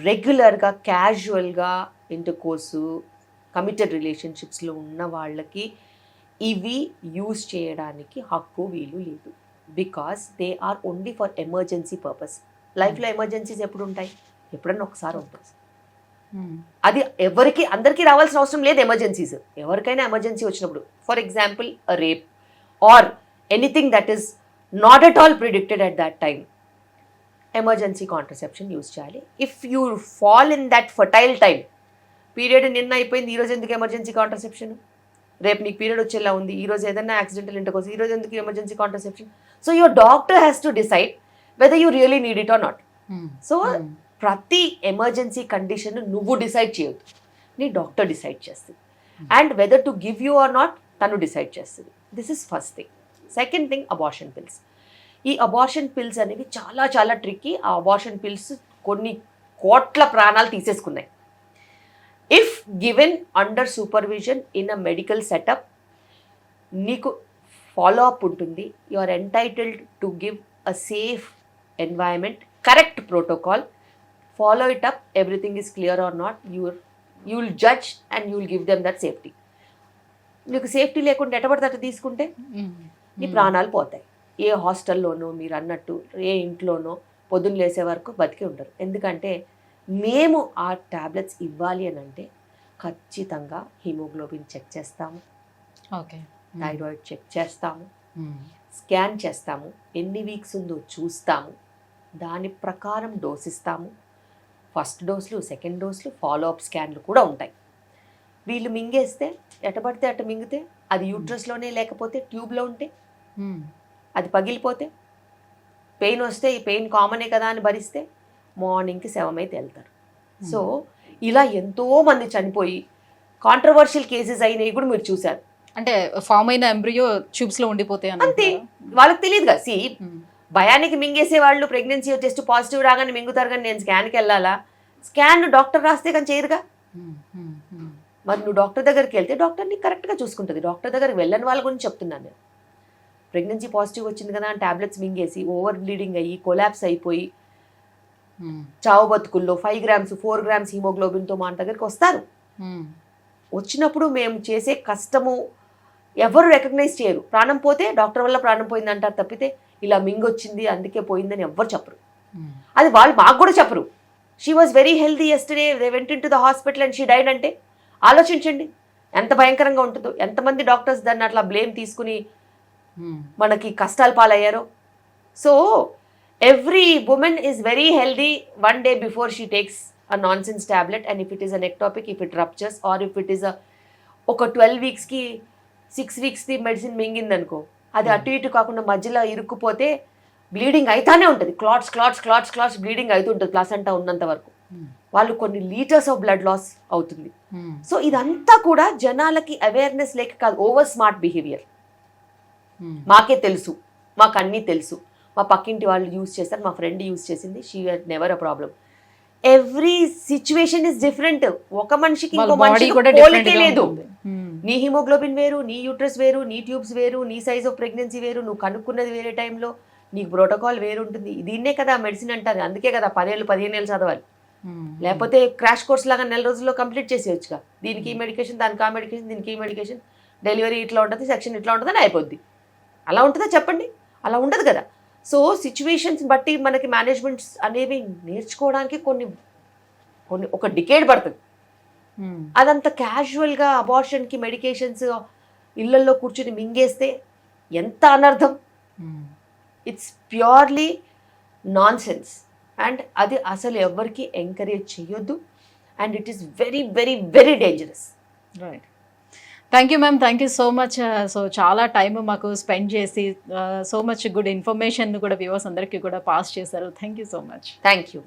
రెగ్యులర్గా క్యాజువల్గా ఇంటర్కోర్సు, కమిటెడ్ రిలేషన్షిప్స్లో ఉన్న వాళ్ళకి ఇవి యూజ్ చేయడానికి హక్కు వీలు లేదు. Because they are only for emergency purpose. లైఫ్లో ఎమర్జెన్సీస్ ఎప్పుడు ఉంటాయి? ఎప్పుడన్నా ఒకసారి ఉంటుంది. అది ఎవరికి, అందరికీ రావాల్సిన అవసరం లేదు ఎమర్జెన్సీస్. ఎవరికైనా ఎమర్జెన్సీ వచ్చినప్పుడు, for example rape or anything that is not at all predicted at that time, emergency contraception use చేయాలి. If you fall in that fertile time, period నిన్న అయిపోయింది, ఈరోజు ఎందుకు ఎమర్జెన్సీ కాంట్రసెప్షన్? రేపు నీకు పీరియడ్ వచ్చేలా ఉంది, ఈరోజు ఏదైనా యాక్సిడెంటల్ ఇంటర్కోర్స్, ఈరోజు ఎందుకు emergency contraception? So your doctor has to decide whether you really need it or not. So ప్రతి ఎమర్జెన్సీ కండిషన్ నువ్వు డిసైడ్ చేయొద్దు, నీ డాక్టర్ డిసైడ్ చేస్తుంది. And whether to give you or not తను డిసైడ్ చేస్తుంది. This is first thing. Second thing, abortion pills. ఈ abortion pills అనేవి చాలా చాలా ట్రిక్కీ. ఆ అబార్షన్ పిల్స్ కొన్ని కోట్ల ప్రాణాలు తీసేసుకున్నాయి. If given under supervision in a medical setup, నీకు ఫాలో అప్ ఉంటుంది. You are entitled to give a safe environment, correct protocol, follow it up, everything is clear or not, you will judge and you will give them that safety. నీకు safety లేకుండా ఎటబడితే అట్ట తీసుకుంటే నీ ప్రాణాలు పోతాయి. ఏ హాస్టల్లోనో మీరు అన్నట్టు ఏ ఇంట్లోనో పొద్దున్న లేసే వరకు బతికి ఉంటారు. ఎందుకంటే మేము ఆ ట్యాబ్లెట్స్ ఇవ్వాలి అని అంటే ఖచ్చితంగా హిమోగ్లోబిన్ చెక్ చేస్తాము, ఓకే, థైరాయిడ్ చెక్ చేస్తాము, స్కాన్ చేస్తాము, ఎన్ని వీక్స్ ఉందో చూస్తాము, దాని ప్రకారం డోస్ ఇస్తాము. ఫస్ట్ డోసులు, సెకండ్ డోసులు, ఫాలో అప్ స్కాన్లు కూడా ఉంటాయి. వీళ్ళు మింగేస్తే ఎటబడితే అట మింగితే, అది యూట్రస్లోనే లేకపోతే ట్యూబ్లో ఉంటే, అది పగిలిపోతే, పెయిన్ వస్తే ఈ పెయిన్ కామనే కదా అని భరిస్తే మార్నింగ్కి శవమైతే వెళ్తారు. సో ఇలా ఎంతోమంది చనిపోయి కాంట్రవర్షియల్ కేసెస్ అయినవి కూడా మీరు చూశారు. అంటే ఫామ్ అయిన ఎంబ్రియో ట్యూబ్స్లో ఉండిపోతాయి అంతే, వాళ్ళకి తెలియదు కదా. సి భయానికి మింగేసే వాళ్ళు ప్రెగ్నెన్సీ టెస్ట్ పాజిటివ్ రాగానే మింగుతారు, కానీ నేను స్కాన్కి వెళ్ళాలా? స్కాన్ డాక్టర్ రాస్తే కానీ చేయదుగా. మరి నువ్వు డాక్టర్ దగ్గరికి వెళ్తే డాక్టర్ నీకు కరెక్ట్గా చూసుకుంటుంది. డాక్టర్ దగ్గరికి వెళ్ళని వాళ్ళ గురించి చెప్తున్నాను నేను. ప్రెగ్నెన్సీ పాజిటివ్ వచ్చింది కదా అని టాబ్లెట్స్ మింగేసి ఓవర్ బ్లీడింగ్ అయ్యి కొలాప్స్ అయిపోయి చావు బతుకుల్లో 5 grams 4 grams హీమోగ్లోబిన్తో మా దగ్గరికి వస్తారు. వచ్చినప్పుడు మేము చేసే కష్టము ఎవరు రికగ్నైజ్ చేయరు. ప్రాణం పోతే డాక్టర్ వల్ల ప్రాణం పోయింది అంటారు తప్పితే ఇలా మింగొచ్చింది అందుకే పోయిందని ఎవ్వరు చెప్పరు. అది వాళ్ళు మాకు కూడా చెప్పరు. She was very healthy yesterday, they went in to the hospital and she died అంటే ఆలోచించండి ఎంత భయంకరంగా ఉంటుందో. ఎంతమంది డాక్టర్స్ దాన్ని అట్లా బ్లేమ్ తీసుకుని మనకి కష్టాలు పాలయ్యారో. So every woman is very healthy one day before she takes a nonsense tablet. And if it is an ectopic, if it ruptures or if it is ఒక 12 weeksకి 6 weeksది మెడిసిన్ మింగిందనుకో, అది అటు ఇటు కాకుండా మధ్యలో ఇరుక్కుపోతే బ్లీడింగ్ అవుతానే ఉంటుంది. Clots clots clots clots bleeding అవుతుంటుంది placenta ఉన్నంత వరకు. వాళ్ళు కొన్ని లీటర్స్ ఆఫ్ బ్లడ్ లాస్ అవుతుంది. సో ఇదంతా కూడా జనాలకి అవేర్నెస్ లేక కాదు, ఓవర్ స్మార్ట్ బిహేవియర్. మాకే తెలుసు, మాకు అన్నీ తెలుసు, మా పక్కింటి వాళ్ళు యూజ్ చేస్తారు, మా ఫ్రెండ్ యూజ్ చేసింది, she had never a problem. Every situation is different. ఒక మనిషికి ఇంకో మనిషికి పోలికే లేదు. నీ హిమోగ్లోబిన్ వేరు, నీ యూట్రస్ వేరు, నీ ట్యూబ్స్ వేరు, నీ సైజ్ ఆఫ్ ప్రెగ్నెన్సీ వేరు, నువ్వు కనుక్కున్నది వేరే టైంలో, నీకు ప్రోటోకాల్ వేరు ఉంటుంది. దీన్నే కదా మెడిసిన్ అంటారు. అందుకే కదా 10 ఏళ్ళు 15 ఏళ్ళు చదవాలి. లేకపోతే క్రాష్ కోర్స్ లాగా 4 రోజుల్లో కంప్లీట్ చేసేయచ్చుగా. దీనికి ఈ మెడికేషన్, దానికి ఆ మెడికేషన్, దీనికి ఈ మెడికేషన్, డెలివరీ ఇట్లా ఉంటుంది, సెక్షన్ ఇట్లా ఉంటుంది అని అయిపోద్ది. అలా ఉంటుందా చెప్పండి? అలా ఉండదు కదా. సో సిచ్యువేషన్స్ బట్టి మనకి మేనేజ్మెంట్స్ అనేవి నేర్చుకోవడానికి కొన్ని ఒక డికేడ్ పడుతుంది. అదంతా క్యాజువల్గా అబార్షన్కి మెడికేషన్స్ ఇళ్లల్లో కూర్చుని మింగేస్తే ఎంత అనర్థం. It's purely non sense. And అది అసలు ఎవరికి ఎంకరేజ్ చేయొద్దు. And it is very very very dangerous. Right. Thank you ma'am, thank you so much. So చాలా టైం మాకు స్పెండ్ చేసి సో మచ్ గుడ్ ఇన్ఫర్మేషన్ కూడా వ్యూవర్స్ అందరికీ కూడా పాస్ చేశారు. Thank you so much. Thank you.